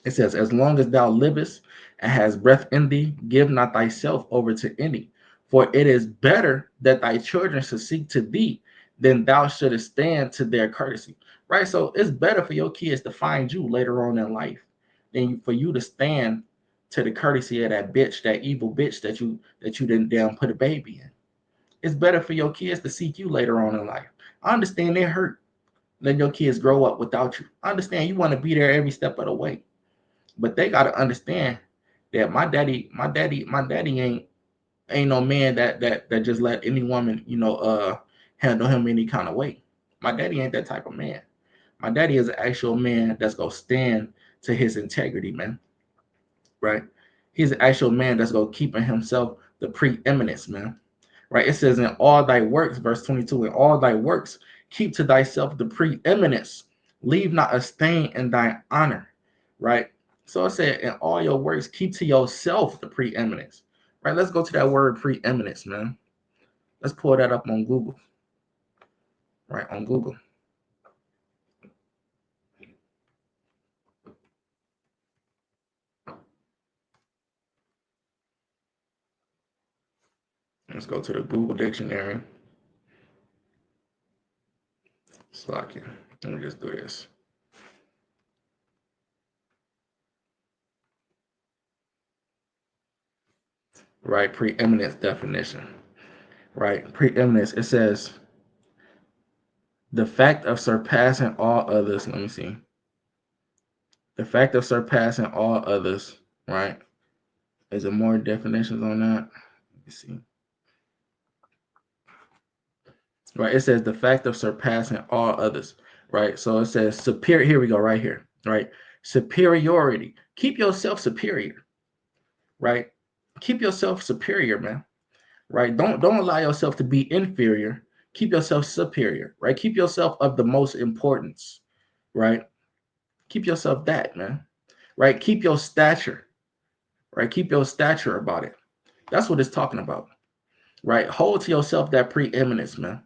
It says, as long as thou livest and hast breath in thee, give not thyself over to any. For it is better that thy children should seek to thee than thou shouldest stand to their courtesy. Right? So it's better for your kids to find you later on in life than for you to stand to the courtesy of that bitch, that evil bitch that you didn't damn put a baby in. It's better for your kids to seek you later on in life. I understand they hurt. Letting your kids grow up without you. I understand you want to be there every step of the way. But they gotta understand that my daddy ain't no man that just let any woman, handle him any kind of way. My daddy ain't that type of man. My daddy is an actual man that's gonna stand to his integrity, man. Right? He's an actual man that's gonna keep in himself the preeminence, man. Right? It says in all thy works, verse 22, in all thy works, keep to thyself the preeminence. Leave not a stain in thy honor. Right? So it said, in all your works, keep to yourself the preeminence. Right? Let's go to that word preeminence, man. Let's pull that up on Google. Right? On Google. Let's go to the Google dictionary. Slack it. Let me just do this. Right? Preeminence definition. Right? Preeminence. It says the fact of surpassing all others. Let me see. The fact of surpassing all others, right? Is there more definitions on that? Let me see. Right, it says the fact of surpassing all others, right? So it says superior. Here we go, right here, right? Superiority. Keep yourself superior, right? Keep yourself superior, man. Right? Don't allow yourself to be inferior. Keep yourself superior, right? Keep yourself of the most importance, right? Keep yourself that, man. Right? Keep your stature, right? Keep your stature about it. That's what it's talking about, right? Hold to yourself that preeminence, man.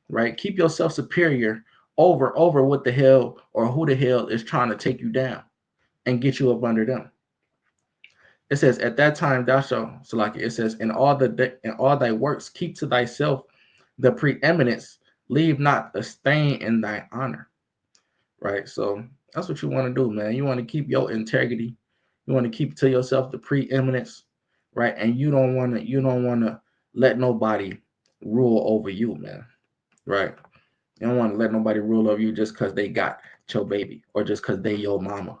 Right? Keep yourself superior over what the hell or who the hell is trying to take you down and get you up under them. It says, at that time thou shalt, so like it says, in all thy works, keep to thyself the preeminence, leave not a stain in thy honor. Right? So that's what you want to do, man. You want to keep your integrity. You want to keep to yourself the preeminence, right? And you don't want to let nobody rule over you, man. Right? You don't want to let nobody rule over you just because they got your baby or just because they your mama.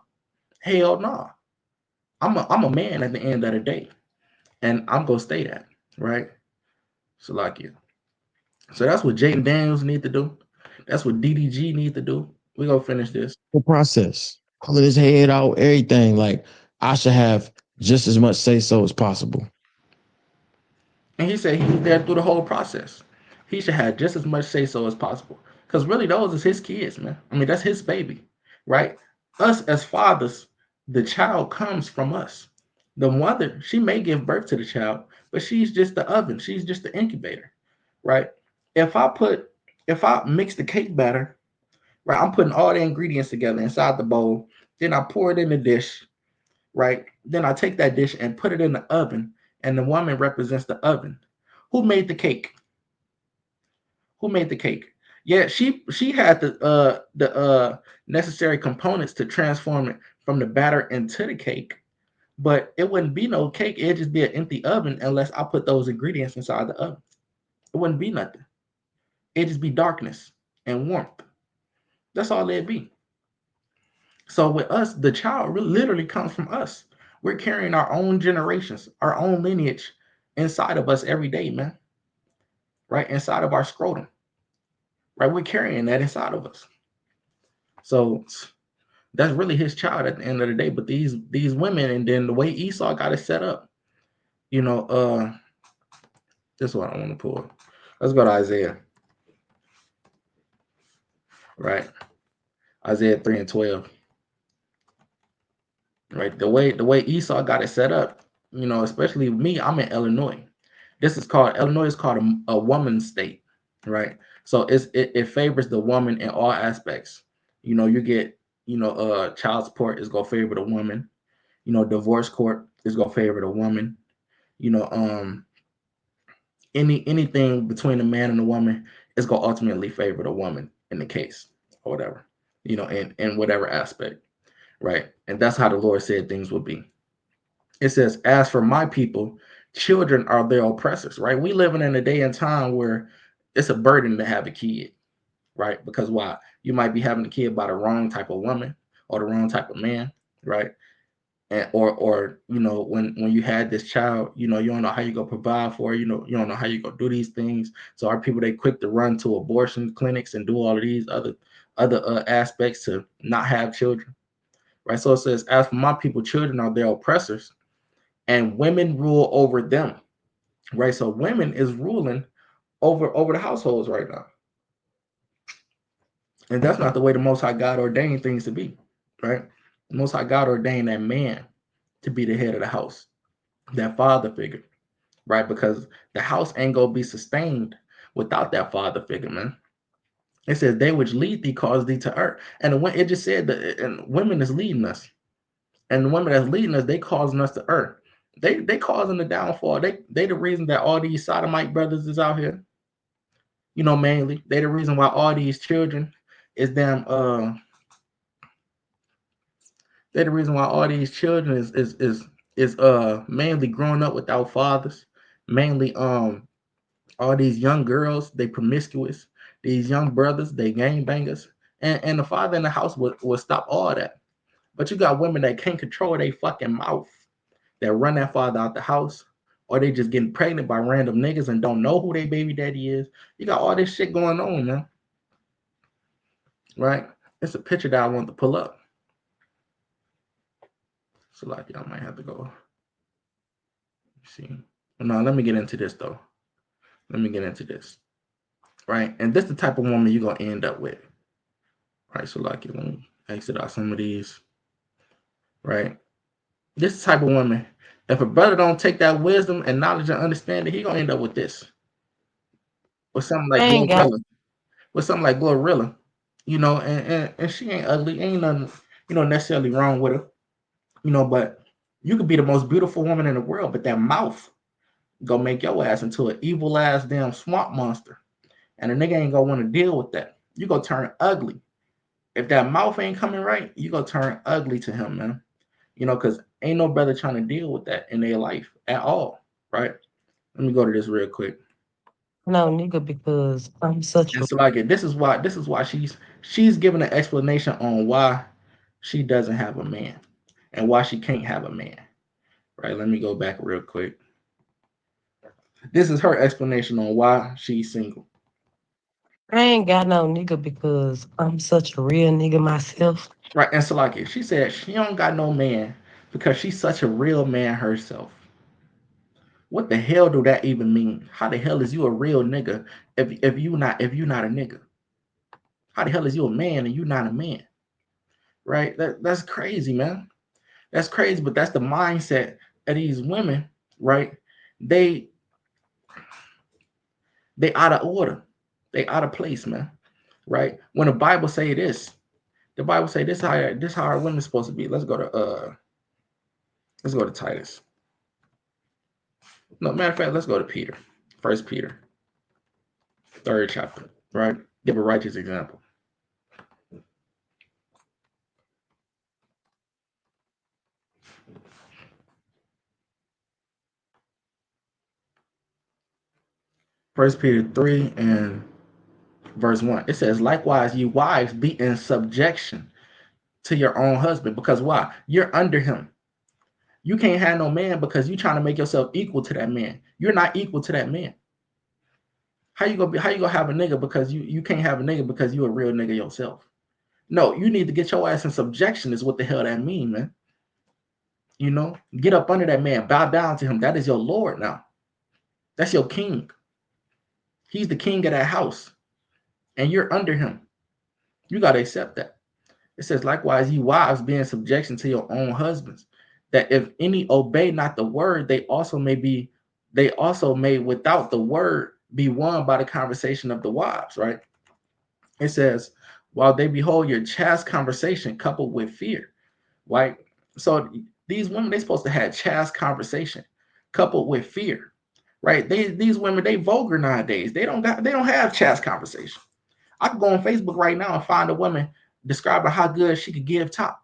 Hell no. Nah. I'm a man at the end of the day. And I'm gonna stay that, right? So like you. So that's what Jayden Daniels need to do. That's what DDG need to do. We gonna finish this. Process. Pulling his head out, everything. Like I should have just as much say so as possible. And he said he was there through the whole process. He should have just as much say so as possible. Because really, those is his kids, man. I mean, that's his baby, right? Us as fathers, the child comes from us. The mother, she may give birth to the child, but she's just the oven. She's just the incubator, right? If I put, if I mix the cake batter, right, I'm putting all the ingredients together inside the bowl. Then I pour it in the dish, right? Then I take that dish and put it in the oven, and the woman represents the oven. Who made the cake? Who made the cake? Yeah, she had the necessary components to transform it from the batter into the cake, but it wouldn't be no cake. It'd just be an empty oven unless I put those ingredients inside the oven. It wouldn't be nothing. It'd just be darkness. and warmth. That's all it'd be. So with us, the child literally comes from us. We're carrying our own generations, our own lineage inside of us every day, man. Right inside of our scrotum. Right, we're carrying that inside of us. So that's really his child at the end of the day. But these women, and then the way Esau got it set up, you know, this is what I want to pull. Let's go to Isaiah. Right, Isaiah 3:12. Right, the way Esau got it set up, especially me, I'm in Illinois. Illinois is called a woman's state, right? So it favors the woman in all aspects. You get, child support is gonna favor the woman. Divorce court is gonna favor the woman. You know, anything between the man and the woman is gonna ultimately favor the woman in the case or whatever. In whatever aspect, right? And that's how the Lord said things would be. It says, as for my people, children are their oppressors, right? We living in a day and time where it's a burden to have a kid, right? Because why? You might be having a kid by the wrong type of woman or the wrong type of man, right? And or when you had this child, you don't know how you go provide for her, you don't know how you go do these things. So our people, they quick to run to abortion clinics and do all of these other aspects to not have children, right? So it says, as for my people, children are their oppressors, and women rule over them, right? So women is ruling over the households right now, and that's not the way the Most High God ordained things to be, right? The Most High God ordained that man to be the head of the house, that father figure, right? Because the house ain't gonna be sustained without that father figure, man. It says, "They which lead thee cause thee to err," and when it just said that, and women is leading us, and the women that's leading us, they causing us to err. They causing the downfall. They the reason that all these sodomite brothers is out here. Mainly they the reason why all these children is them. They the reason why all these children is mainly growing up without fathers. Mainly all these young girls, they promiscuous. These young brothers, they gang bangers. And the father in the house would stop all that. But you got women that can't control their fucking mouth, that run that father out the house, or they just getting pregnant by random niggas and don't know who their baby daddy is. You got all this shit going on, man. Right? It's a picture that I want to pull up. So like y'all might have to go see. No, let me get into this though. Let me get into this. Right? And this the type of woman you're gonna end up with. Right? So like let me exit out some of these. Right? This type of woman, if a brother don't take that wisdom and knowledge and understanding, he gonna end up with this. With something like Glorilla. With something like Glorilla. And she ain't ugly. Ain't nothing, necessarily wrong with her. But you could be the most beautiful woman in the world, but that mouth gonna make your ass into an evil ass damn swamp monster. And a nigga ain't gonna want to deal with that. You gonna turn ugly. If that mouth ain't coming right, you gonna turn ugly to him, man. Because ain't no brother trying to deal with that in their life at all, right? Let me go to this real quick. No, nigga, because I'm such And a so like this is why she's giving an explanation on why she doesn't have a man and why she can't have a man. Right? Let me go back real quick. This is her explanation on why she's single. I ain't got no nigga because I'm such a real nigga myself. Right? And so like she said she don't got no man because she's such a real man herself. What the hell do that even mean? How the hell is you a real nigga if you not a nigga? How the hell is you a man and you not a man? Right? That's crazy, man. That's crazy, but that's the mindset of these women, right? They they out of order. They out of place, man. Right? When the Bible say this, the Bible say this how our women's supposed to be. Let's go to Titus. No, matter of fact, let's go to Peter. First Peter, third chapter, right? Give a righteous example. First Peter 3 and verse 1. It says, likewise, you wives, be in subjection to your own husband. Because why? You're under him. You can't have no man because you're trying to make yourself equal to that man. You're not equal to that man. How you gonna have a nigga because you can't have a nigga because you a real nigga yourself? No, you need to get your ass in subjection, is what the hell that mean, man. You know, get up under that man, bow down to him. That is your Lord now. That's your king. He's the king of that house, and you're under him. You gotta accept that. It says, likewise, ye wives, be in subjection to your own husbands, that if any obey not the word, they also may without the word be won by the conversation of the wives, right? It says, while they behold your chaste conversation coupled with fear, right? So these women, they supposed to have chaste conversation coupled with fear, right? These women, they vulgar nowadays. They don't have chaste conversation. I could go on Facebook right now and find a woman describing how good she could give top.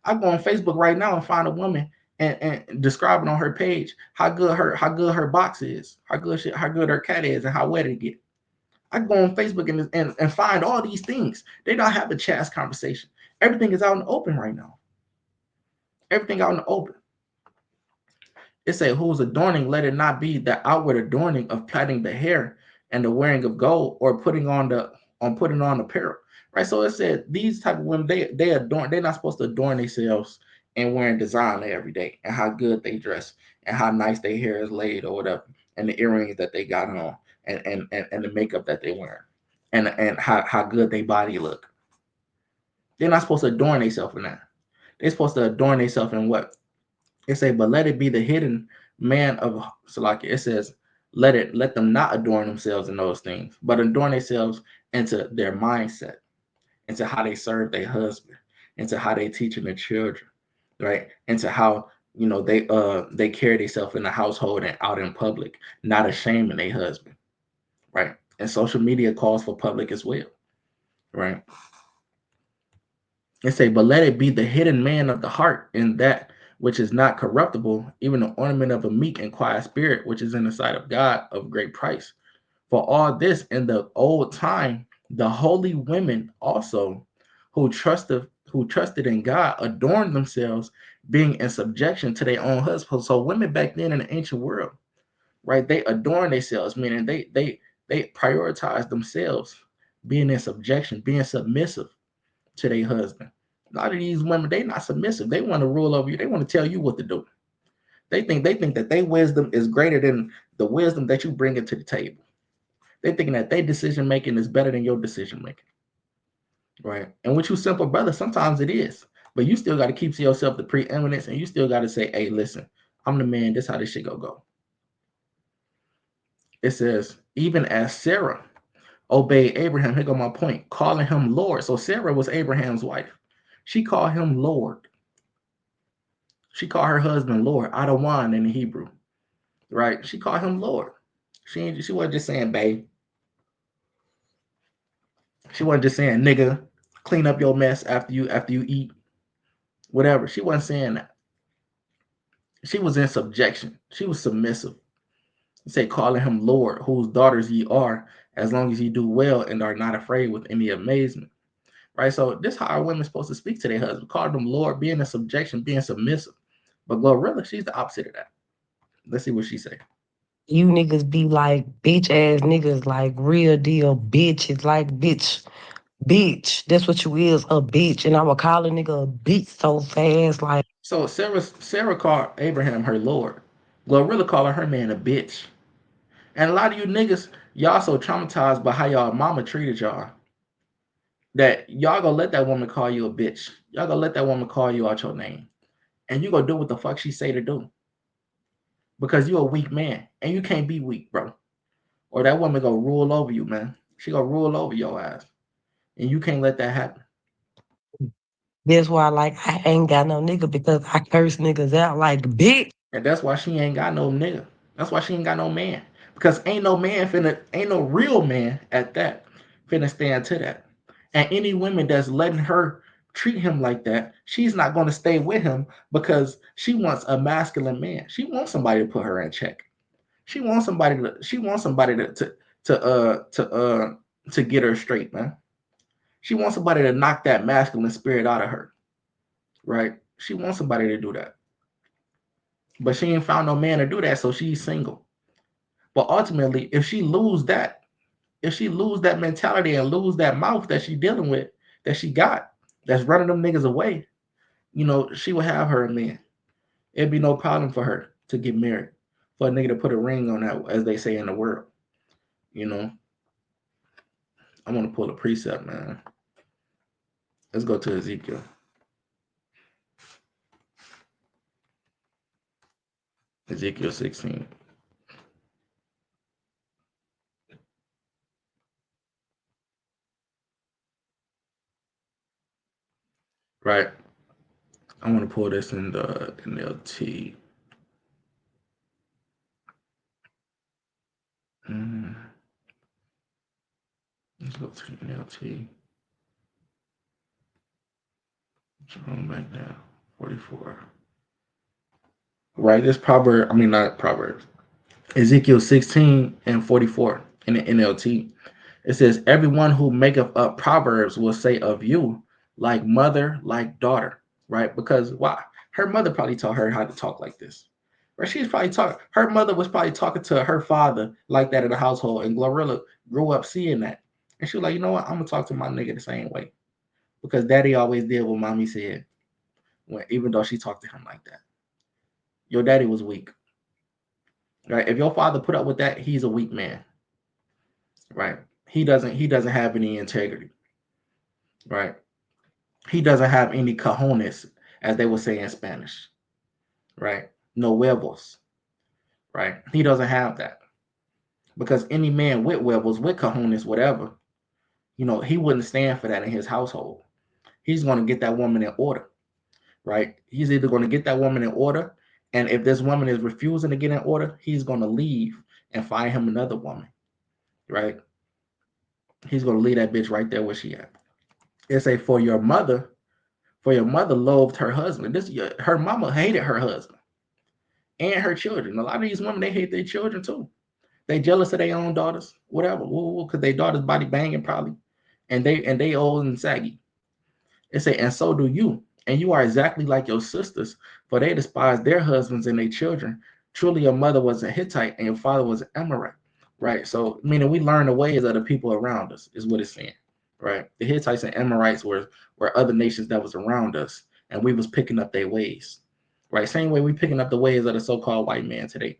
I go on Facebook right now and find a woman and describing on her page how good her box is, how good her cat is, and how wet it get. I go on Facebook and find all these things. They don't have a chaste conversation. Everything is out in the open right now. Everything out in the open. It say, whose adorning let it not be the outward adorning of plaiting the hair and the wearing of gold or putting on apparel. Right. So it said these type of women, they adorn, they're not supposed to adorn themselves and wearing designer every day and how good they dress and how nice their hair is laid or whatever, and the earrings that they got on and the makeup that they wear and how good their body look. They're not supposed to adorn themselves in that. They're supposed to adorn themselves in what? It say, but let it be the hidden man of Salaki. It says, let them not adorn themselves in those things, but adorn themselves into their mindset, into how they serve their husband, into how they teaching their children, right? Into how they carry themselves in the household and out in public, not ashamed of their husband, right? And social media calls for public as well, right? It say, but let it be the hidden man of the heart in that which is not corruptible, even the ornament of a meek and quiet spirit, which is in the sight of God of great price. For all this in the old time, the holy women also who trusted in God adorned themselves, being in subjection to their own husbands. So women back then in the ancient world, right? They adorn themselves, meaning they prioritize themselves, being in subjection, being submissive to their husband. A lot of these women, they not submissive. They want to rule over you. They want to tell you what to do. They think that their wisdom is greater than the wisdom that you bring into the table. They thinking that their decision making is better than your decision making, right? And with you simple brother, sometimes it is, but you still got to keep to yourself the preeminence, and you still got to say, "Hey, listen, I'm the man. This how this shit go." It says, even as Sarah obeyed Abraham. Here go my point, calling him Lord. So Sarah was Abraham's wife. She called him Lord. She called her husband Lord, Adawan in the Hebrew, right? She called him Lord. She wasn't just saying babe. She wasn't just saying nigga, clean up your mess after you eat, whatever. She wasn't saying that. She was in subjection. She was submissive. He said, calling him Lord, whose daughters ye are, as long as ye do well and are not afraid with any amazement. Right? So this is how our women supposed to speak to their husband. Call them Lord, being in subjection, being submissive. But Glorilla, she's the opposite of that. Let's see what she say. You niggas be like bitch ass niggas, like real deal bitches, like bitch. Bitch, that's what you is, a bitch. And I would call a nigga a bitch so fast, like So Sarah called Abraham her Lord. Glorilla calling her man a bitch. And a lot of you niggas, y'all so traumatized by how y'all mama treated y'all that y'all gonna let that woman call you a bitch. Y'all gonna let that woman call you out your name. And you gonna do what the fuck she say to do. Because you a weak man. And you can't be weak, bro. Or that woman gonna rule over you, man. She gonna rule over your ass. And you can't let that happen. that's why like I ain't got no nigga because I curse niggas out like bitch. And that's why she ain't got no nigga. That's why she ain't got no man. Because ain't no real man at that finna stand to that. And any women that's letting her treat him like that, she's not gonna stay with him because she wants a masculine man. She wants somebody to put her in check. She wants somebody to to get her straight, man. She wants somebody to knock that masculine spirit out of her, right? She wants somebody to do that. But she ain't found no man to do that, so she's single. But ultimately, if she lose that mentality and lose that mouth that she dealing with, that she got, that's running them niggas away, she would have her man. It'd be no problem for her to get married, for a nigga to put a ring on that, as they say in the world. You know, I want to pull a precept, man. Let's go to Ezekiel. Ezekiel 16. Right. I want to pull this in the NLT. Let's go to the NLT. Scroll back down. 44. Right. This proverb, I mean, not Proverbs. Ezekiel 16 and 44 in the NLT. It says, everyone who maketh up proverbs will say of you, like mother, like daughter, right? Because why? Her mother probably taught her how to talk like this. Right? She's probably talking, her mother was probably talking to her father like that in the household, and Glorilla grew up seeing that. And she was like, you know what? I'm gonna talk to my nigga the same way. Because daddy always did what mommy said, even though she talked to him like that. Your daddy was weak. Right? If your father put up with that, he's a weak man. Right? He doesn't have any integrity. Right? He doesn't have any cojones, as they would say in Spanish, right? No huevos, right? He doesn't have that, because any man with huevos, with cojones, whatever, he wouldn't stand for that in his household. He's going to get that woman in order, right? He's either going to get that woman in order, and if this woman is refusing to get in order, he's going to leave and find him another woman, right? He's going to leave that bitch right there where she at. It's a for your mother loved her husband. Her mama hated her husband and her children. A lot of these women, they hate their children too. They jealous of their own daughters, whatever, because their daughters body banging probably, and they old and saggy. It say, and so do you, and you are exactly like your sisters, for they despise their husbands and their children. Truly, your mother was a Hittite and your father was an Amorite, right? So, meaning we learn the ways of the people around us, is what it's saying, right? The Hittites and Amorites were other nations that was around us, and we was picking up their ways, right? Same way we picking up the ways of the so-called white man today.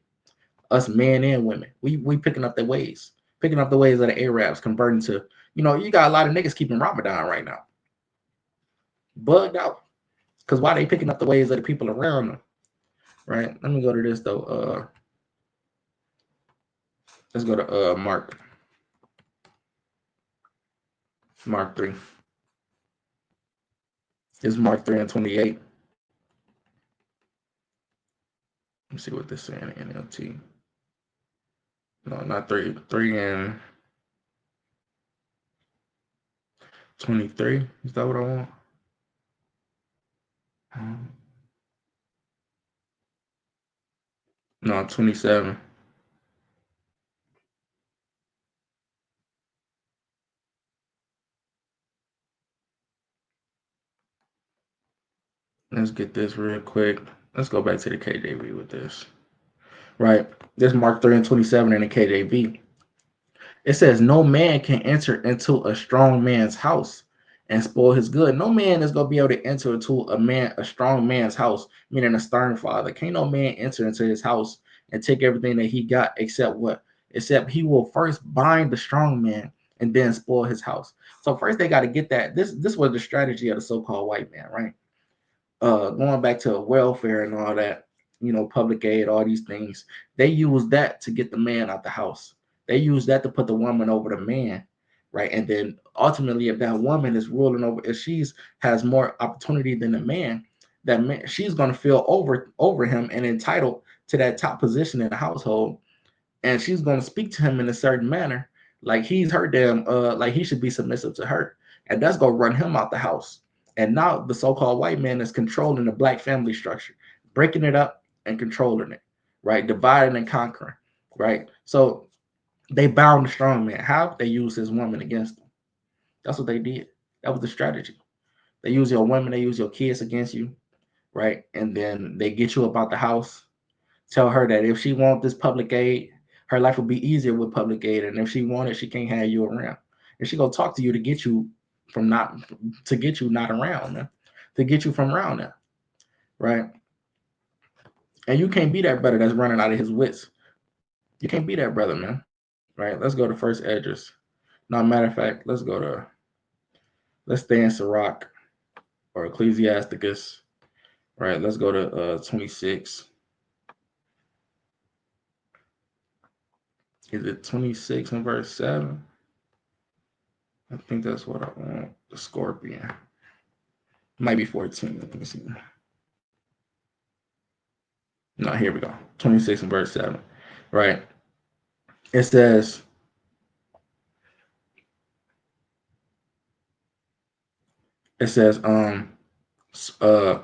Us men and women, we picking up the ways, picking up the ways of the Arabs, converting to, you got a lot of niggas keeping Ramadan right now, bugged out. Because why they picking up the ways of the people around them, right? Let me go to this though. Let's go to Mark 3. It's Mark 3 and 28. Let me see what this saying in NLT. No, not 3. 3 and 23. Is that what I want? No, 27. Let's get this real quick. Let's go back to the KJV with this. Right. This Mark 3 and 27 in the KJV. It says, no man can enter into a strong man's house and spoil his good. No man is gonna be able to enter into a strong man's house, meaning a stern father. Can't no man enter into his house and take everything that he got, except what? Except he will first bind the strong man and then spoil his house. So first they got to get that. This was the strategy of the so-called white man, right? Going back to welfare and all that, public aid, all these things, they use that to get the man out the house. They use that to put the woman over the man, right? And then ultimately, if that woman is ruling over, if she's has more opportunity than the man, that man, she's gonna feel over him and entitled to that top position in the household, and she's gonna speak to him in a certain manner, like he's her damn, like he should be submissive to her, and that's gonna run him out the house. And now the so-called white man is controlling the black family structure, breaking it up and controlling it, right? Dividing and conquering, right? So They bound the strong man. How? They used his woman against him. That's what they did. That was the strategy. They use your women, they use your kids against you, right? And then they get you about the house. Tell her that if she wants this public aid, her life will be easier with public aid. And if she wants it, she can't have you around. And she gonna talk to you to get you from not to get you not around, man. To get you from around there, right? And you can't be that brother that's running out of his wits. You can't be that brother, man. Right? Let's go to first Edges. No, matter of fact, let's stay in Sirach or Ecclesiasticus. Right? Let's go to 26. Is it 26 and verse 7? I think that's what I want. The scorpion. Might be 14. Let me see. No, here we go. 26 and verse 7. Right. It says,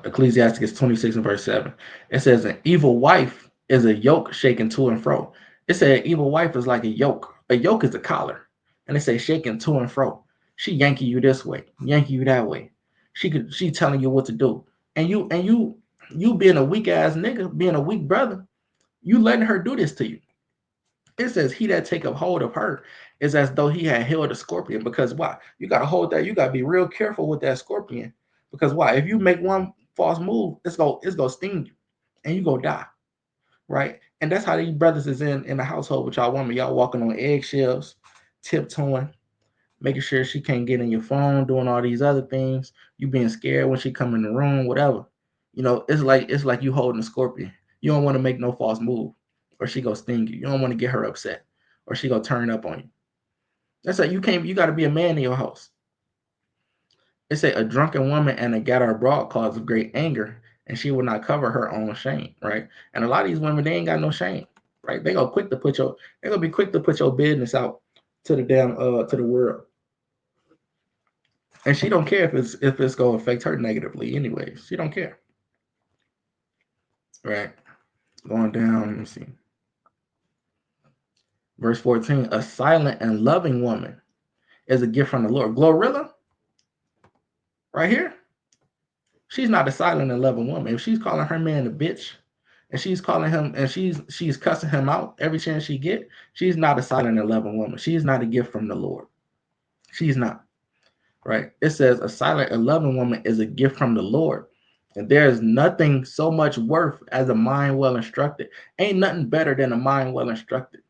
Ecclesiasticus 26 and verse 7. It says, an evil wife is a yoke shaken to and fro. It said evil wife is like a yoke. A yoke is a collar. And it says shaking to and fro. She yanking you this way, yanking you that way. She telling you what to do. And you being a weak ass nigga, being a weak brother, you letting her do this to you. It says he that take up hold of her is as though he had held a scorpion. Because why? You gotta hold that, you gotta be real careful with that scorpion. Because why? If you make one false move, it's gonna sting you and you gonna die. Right? And that's how these brothers is in the household with y'all women. Y'all walking on eggshells, tiptoeing, making sure she can't get in your phone, doing all these other things. You being scared when she come in the room, whatever. It's like you holding a scorpion. You don't want to make no false move, or she gonna sting you. You don't want to get her upset, or she gonna turn up on you. That's like you can't. You got to be a man in your house. It say a drunken woman and a gatherer abroad cause great anger, and she will not cover her own shame. Right? And a lot of these women, they ain't got no shame. Right? They gonna be quick to put your business out to the to the world. And she don't care if it's gonna affect her negatively anyway. She don't care. Right. Going down, let me see. Verse 14, a silent and loving woman is a gift from the Lord. Glorilla, right here, she's not a silent and loving woman. If she's calling her man a bitch, and she's calling him and she's cussing him out every chance she get, she's not a silent and loving woman. She's not a gift from the Lord. She's not. Right? It says a silent and loving woman is a gift from the Lord. And there is nothing so much worth as a mind well instructed. Ain't nothing better than a mind well instructed.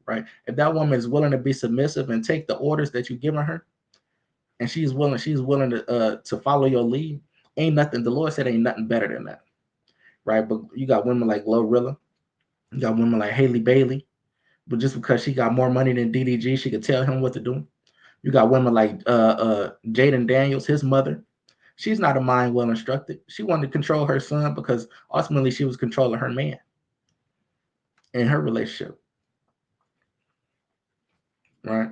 Right? If that woman is willing to be submissive and take the orders that you're giving her, and she's willing to follow your lead, ain't nothing. The Lord said ain't nothing better than that. Right? But you got women like Glorilla, you got women like Haley Bailey, but just because she got more money than DDG, she could tell him what to do. You got women like Jayden Daniels, his mother. She's not a mind well instructed. She wanted to control her son because ultimately she was controlling her man in her relationship. Right?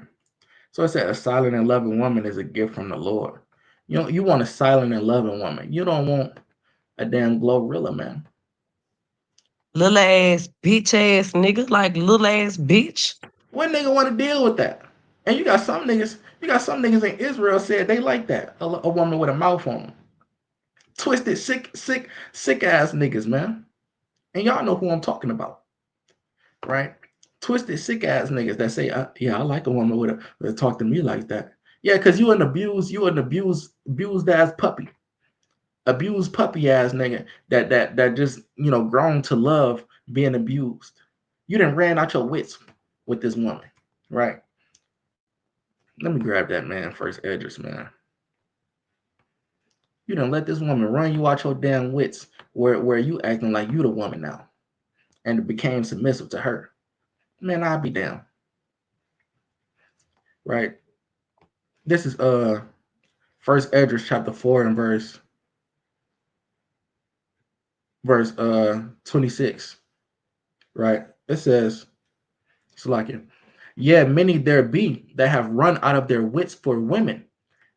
So it said a silent and loving woman is a gift from the Lord. You want a silent and loving woman. You don't want a damn Glorilla, man. Little ass bitch ass nigga, like little ass bitch. What nigga want to deal with that? And you got some niggas in Israel said they like that. A woman with a mouth on them. Twisted, sick ass niggas, man. And y'all know who I'm talking about, right? Twisted, sick ass niggas that say, "Yeah, I like a woman with a talk to me like that." Yeah, because you an abused ass puppy, abused puppy ass nigga that just grown to love being abused. You done ran out your wits with this woman, right? Let me grab that man first address, man. You done let this woman run you out your damn wits, where you acting like you the woman now, and became submissive to her. Man, I'll be down. Right? This is First Esdras chapter 4 and verse 26. Right? It says, it's like it. Yeah, many there be that have run out of their wits for women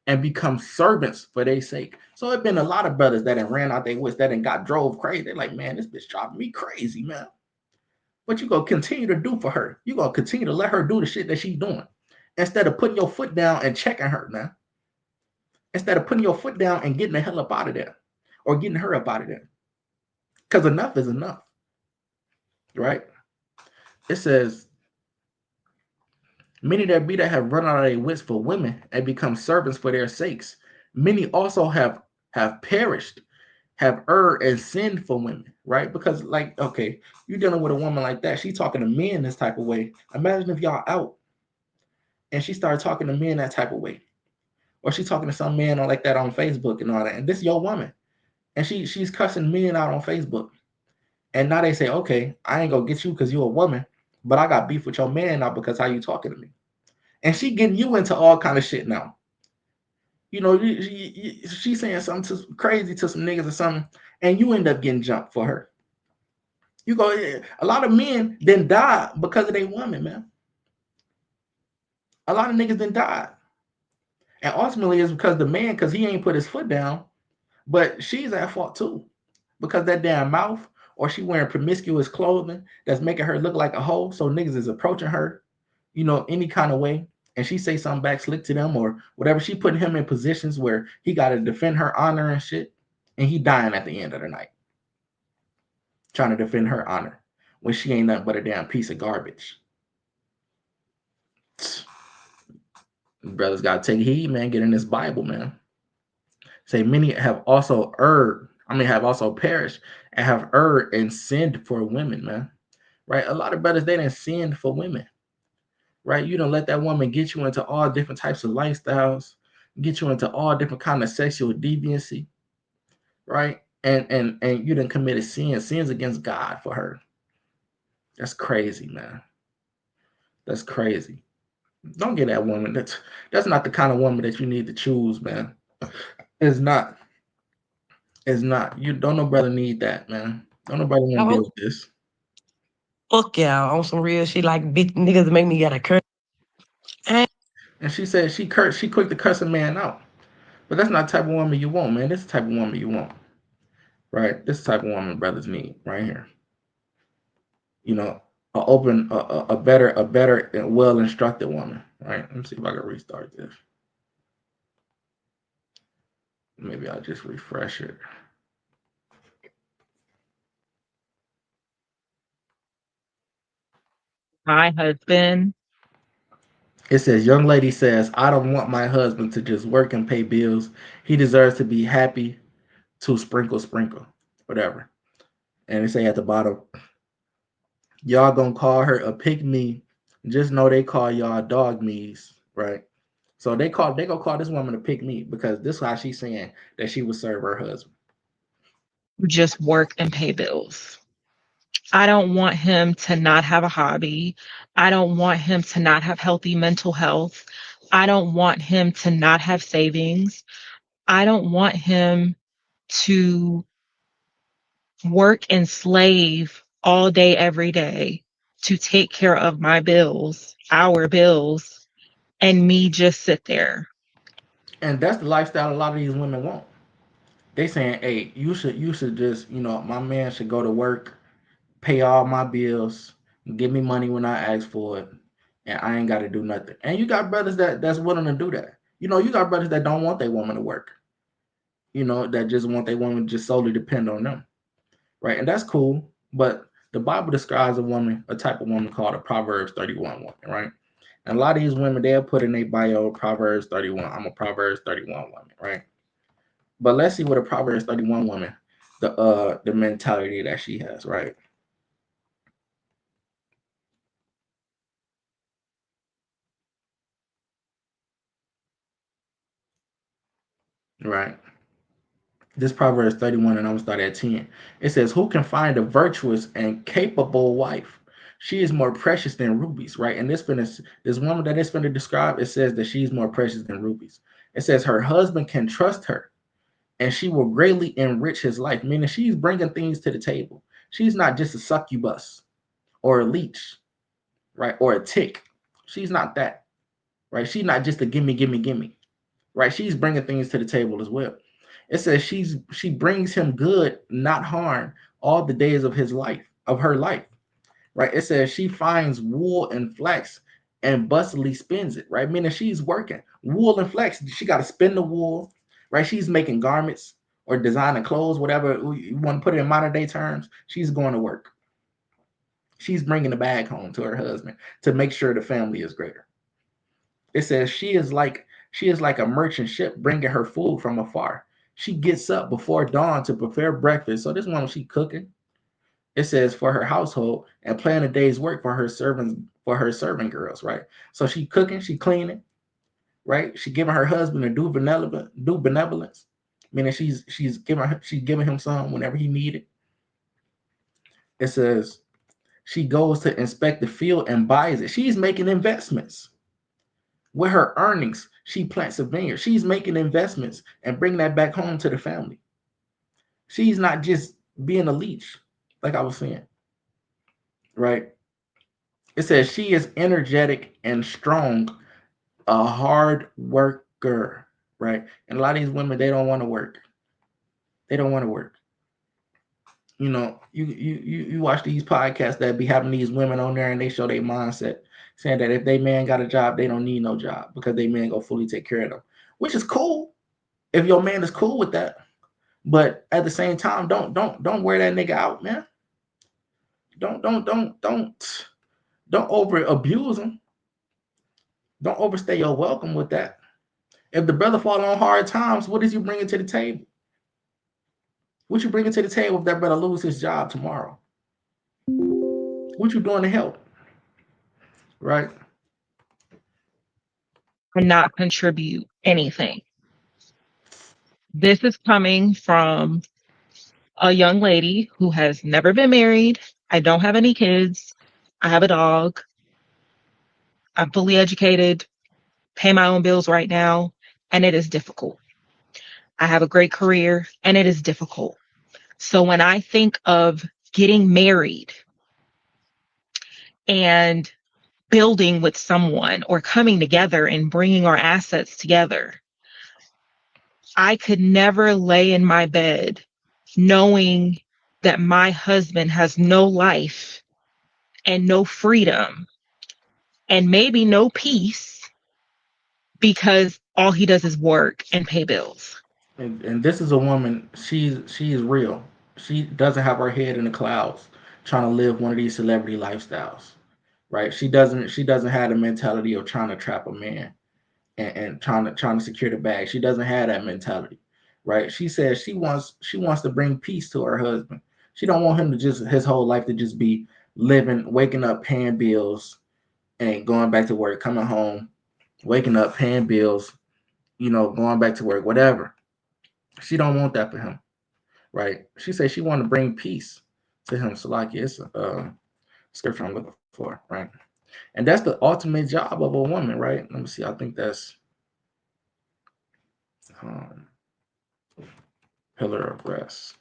and become servants for their sake. So it been a lot of brothers that have ran out their wits that and got drove crazy. They're like, man, this bitch driving me crazy, man. What you gonna continue to do for her? You gonna continue to let her do the shit that she's doing instead of putting your foot down and checking her, man. Instead of putting your foot down and getting the hell up out of there, or getting her up out of there, because enough is enough, right? It says many there be that have run out of their wits for women and become servants for their sakes. Many also have perished, have erred and sinned for women, right? Because like, okay, you're dealing with a woman like that. She's talking to men this type of way. Imagine if y'all out and she started talking to men that type of way, or she's talking to some man on like that on Facebook and all that. And this is your woman, and she's cussing men out on Facebook. And now they say, okay, I ain't gonna get you because you're a woman, but I got beef with your man now because how you talking to me. And she getting you into all kind of shit now. You know, she's saying something crazy to some niggas or something, and you end up getting jumped for her. You go, a lot of men then die because of their woman, man. A lot of niggas then died. And ultimately it's because the man, because he ain't put his foot down, but she's at fault too. Because that damn mouth, or she wearing promiscuous clothing that's making her look like a hoe. So niggas is approaching her, you know, any kind of way. And she say something back slick to them or whatever. She putting him in positions where he got to defend her honor and shit. And he dying at the end of the night. Trying to defend her honor when she ain't nothing but a damn piece of garbage. Brothers got to take heed, man. Get in this Bible, man. Say many have also erred. I mean, have also perished and have erred and sinned for women, man. Right? A lot of brothers, they didn't sin for women. Right? You don't let that woman get you into all different types of lifestyles, get you into all different kind of sexual deviancy, right? And you done committed sins against God for her. That's crazy, man. That's crazy. Don't get that woman. That's not the kind of woman that you need to choose, man. It's not. It's not. You don't no brother need that, man. Don't nobody want to deal Oh, with this. fuck y'all on some real shit like bitch niggas make me gotta curse. And she said she quick to cuss a man out. But that's not the type of woman you want, man. This is the type of woman you want. Right? This is the type of woman brothers need right here. You know, a better and well instructed woman. Right? Let me see if I can restart this. Maybe I'll just refresh it. My husband. It says, young lady says, I don't want my husband to just work and pay bills. He deserves to be happy to sprinkle, whatever. And they say at the bottom, y'all gonna call her a pick me. Just know they call y'all dog me's, right? So they gonna call this woman a pick me because this is how she's saying that she would serve her husband. Just work and pay bills. I don't want him to not have a hobby. I don't want him to not have healthy mental health. I don't want him to not have savings. I don't want him to work and slave all day, every day to take care of my bills, our bills, and me just sit there. And that's the lifestyle a lot of these women want. They saying, hey, you should just, my man should go to work, pay all my bills, give me money when I ask for it, and I ain't got to do nothing. And you got brothers that's willing to do that. You got brothers that don't want their woman to work. That just want their woman to just solely depend on them, right? And that's cool. But the Bible describes a type of woman called a Proverbs 31 woman, right? And a lot of these women, they'll put in their bio Proverbs 31. I'm a Proverbs 31 woman, right? But let's see what a Proverbs 31 woman, the mentality that she has, right? Right. This Proverbs 31, and I'm gonna start at 10. It says, who can find a virtuous and capable wife? She is more precious than rubies, right? And this woman that it's going to describe, it says that she's more precious than rubies. It says her husband can trust her and she will greatly enrich his life, meaning she's bringing things to the table. She's not just a succubus or a leech, right? Or a tick. She's not that, right? She's not just a gimme, gimme, gimme, right? She's bringing things to the table as well. It says she brings him good, not harm, all the days of his life, of her life. right? It says she finds wool and flax and bustily spins it, right? Meaning she's working. Wool and flax, she got to spin the wool, right? She's making garments or designing clothes, whatever you want to put it in modern day terms. She's going to work. She's bringing the bag home to her husband to make sure the family is greater. It says she is like a merchant ship bringing her food from afar. She gets up before dawn to prepare breakfast. So this woman, she cooking. It says for her household and plan a day's work for her servant girls, right? So she cooking, she cleaning, right? She giving her husband a do benevolence, meaning she's giving him some whenever he needed. It says she goes to inspect the field and buys it. She's making investments with her earnings. She plants a vineyard. She's making investments and bring that back home to the family. She's not just being a leech, like I was saying, right? It says she is energetic and strong, a hard worker, right? And a lot of these women, they don't want to work. They don't want to work. You watch these podcasts that be having these women on there, and they show their mindset, saying that if they man got a job, they don't need no job because they man go fully take care of them, which is cool if your man is cool with that. But at the same time, don't wear that nigga out, man. Don't over abuse him. Don't overstay your welcome with that. If the brother fall on hard times, what is you bringing to the table? What you bringing to the table if that brother lose his job tomorrow? What you doing to help? Right? And not contribute anything. This is coming from a young lady who has never been married. I don't have any kids. I have a dog. I'm fully educated, pay my own bills right now, and it is difficult. I have a great career, and it is difficult. So when I think of getting married and building with someone or coming together and bringing our assets together, I could never lay in my bed knowing that my husband has no life and no freedom and maybe no peace because all he does is work and pay bills. And this is a woman. She is real. She doesn't have her head in the clouds, trying to live one of these celebrity lifestyles, right? She doesn't have the mentality of trying to trap a man and trying to secure the bag. She doesn't have that mentality, right? She says she wants to bring peace to her husband. She don't want him to just his whole life to just be living, waking up, paying bills, and going back to work, coming home, waking up, paying bills, going back to work, whatever. She don't want that for him, right? She said she want to bring peace to him. So like it's a scripture I'm looking for, right? And that's the ultimate job of a woman, right? Let me see. I think that's um, pillar of rest.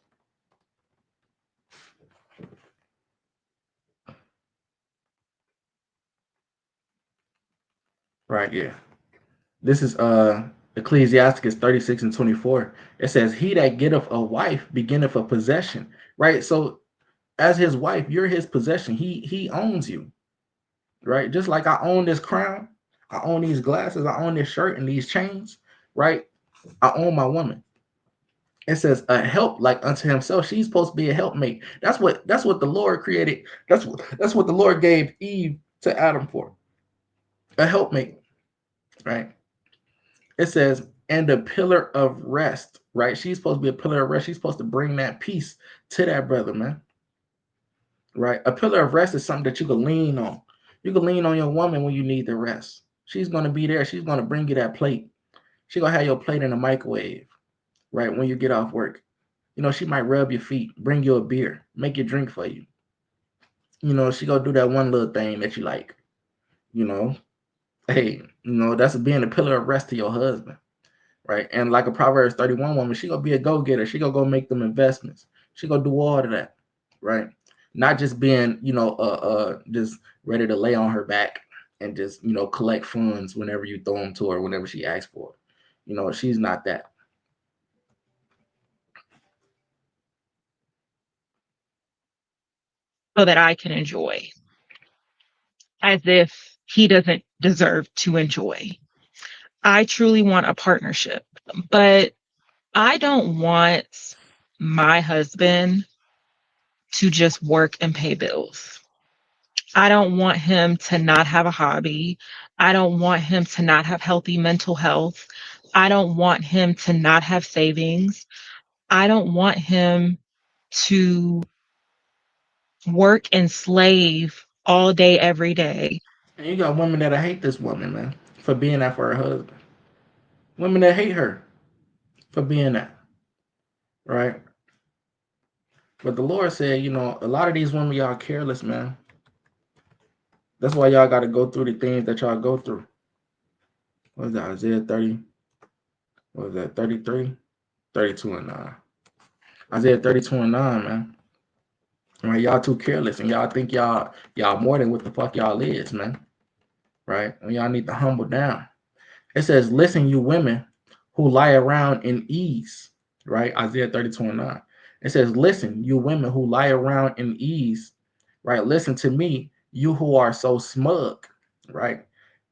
Right, yeah. This is Ecclesiasticus 36 and 24. It says, he that getteth a wife beginneth a possession. Right. So as his wife, you're his possession. He owns you. Right. Just like I own this crown, I own these glasses, I own this shirt and these chains, right? I own my woman. It says a help like unto himself. She's supposed to be a helpmate. That's what the Lord created. That's what the Lord gave Eve to Adam for. A helpmate, right? It says, and a pillar of rest, right? She's supposed to be a pillar of rest. She's supposed to bring that peace to that brother, man. Right? A pillar of rest is something that you can lean on. You can lean on your woman when you need the rest. She's gonna be there. She's gonna bring you that plate. She's gonna have your plate in the microwave, right? When you get off work. She might rub your feet, bring you a beer, make your drink for you. She gonna do that one little thing that you like. You know, hey, that's being a pillar of rest to your husband. Right? And like a Proverbs 31 woman, she gonna be a go-getter. She gonna go make them investments. She gonna do all of that, right? Not just being, just ready to lay on her back and just, collect funds whenever you throw them to her, whenever she asks for it. She's not that. So that I can enjoy. as if he doesn't deserve to enjoy. I truly want a partnership, but I don't want my husband to just work and pay bills. I don't want him to not have a hobby. I don't want him to not have healthy mental health. I don't want him to not have savings. I don't want him to work and slave all day, every day. And you got women that hate this woman, man, for being that for her husband. Women that hate her for being that, right? But the Lord said, a lot of these women, y'all careless, man. That's why y'all got to go through the things that y'all go through. What was that, Isaiah 30? What was that, 33? 32 and 9. Isaiah 32 and 9, man. Right, y'all too careless, and y'all think y'all more than what the fuck y'all is, man. Right? And y'all need to humble down. It says, listen, you women who lie around in ease. Right? Isaiah 32 and 9. It says, listen, you women who lie around in ease. Right? Listen to me, you who are so smug. Right?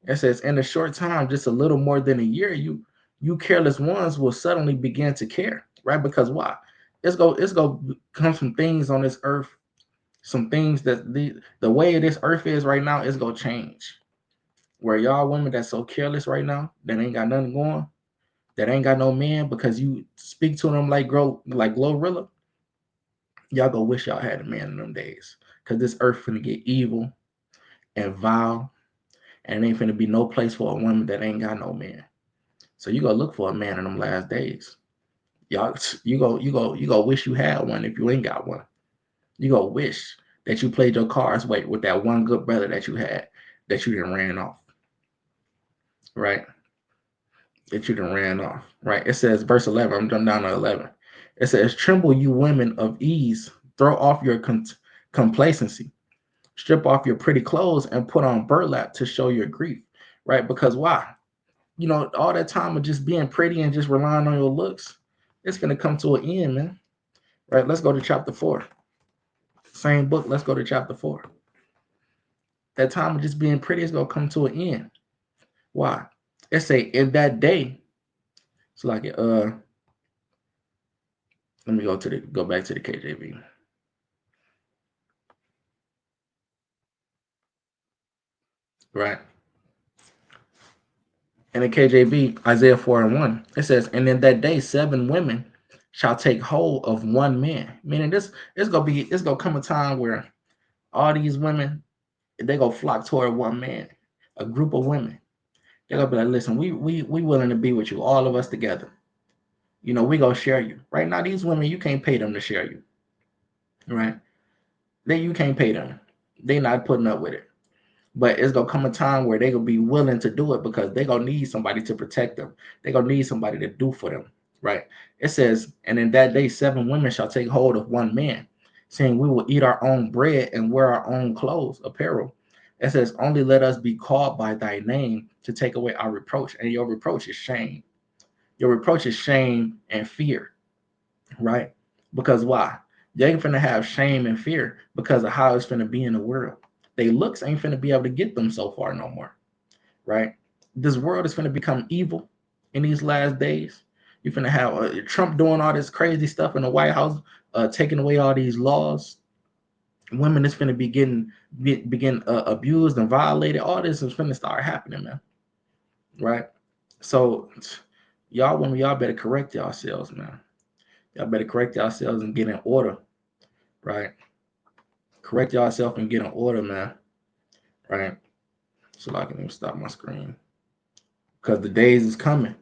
It says, in a short time, just a little more than a year, you careless ones will suddenly begin to care. Right? Because why? It's go come some things on this earth, some things that the way this earth is right now is gonna change. Where y'all women that's so careless right now, that ain't got nothing going, that ain't got no man because you speak to them like Glorilla, y'all go wish y'all had a man in them days. Cause this earth finna get evil and vile, and it ain't finna be no place for a woman that ain't got no man. So you go look for a man in them last days. Y'all, you go wish you had one if you ain't got one. You go wish that you played your cards right with that one good brother that you had that you didn't ran off, right? That you done ran off, right? It says, verse 11, I'm done down to 11. It says, tremble, you women of ease, throw off your complacency, strip off your pretty clothes, and put on burlap to show your grief, right? Because why? All that time of just being pretty and just relying on your looks, it's going to come to an end, man, right? Let's go to chapter 4. Same book, let's go to chapter 4. That time of just being pretty is going to come to an end. Why? It say, in that day, it's like, let me go back to the KJV. Right. In the KJV, Isaiah 4 and 1, it says, and in that day, 7 women shall take hold of one man. Meaning it's gonna come a time where all these women, they gonna flock toward one man, a group of women. They're gonna be like, listen, we willing to be with you, all of us together. We gonna share you. Right now, these women, you can't pay them to share you. Right? You can't pay them. They not putting up with it. But it's gonna come a time where they gonna be willing to do it because they gonna need somebody to protect them. They gonna need somebody to do for them, right? It says, and in that day, 7 women shall take hold of one man, saying, we will eat our own bread and wear our own clothes, apparel. It says, only let us be called by thy name to take away our reproach. And your reproach is shame. Your reproach is shame and fear, right? Because why? They ain't finna have shame and fear because of how it's finna be in the world. They looks ain't finna be able to get them so far no more, right? This world is finna become evil in these last days. You're finna have Trump doing all this crazy stuff in the White House, taking away all these laws. Women is finna begin abused and violated. All this is finna start happening, man. Right? So, y'all women, y'all better correct yourselves, man. Y'all better correct yourselves and get in order, right? Correct yourself and get in order, man. Right? So I can even stop my screen. Because the days is coming.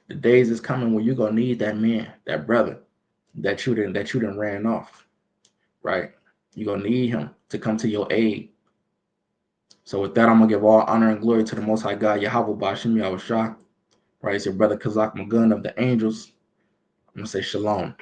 The days is coming where you're gonna need that man, that brother, that you done ran off. Right? You're gonna need him to come to your aid. So with that, I'm gonna give all honor and glory to the Most High God, Yahweh Bashim Yahushua. Right? It's your brother Kazak Magun of the Angels. I'm gonna say shalom.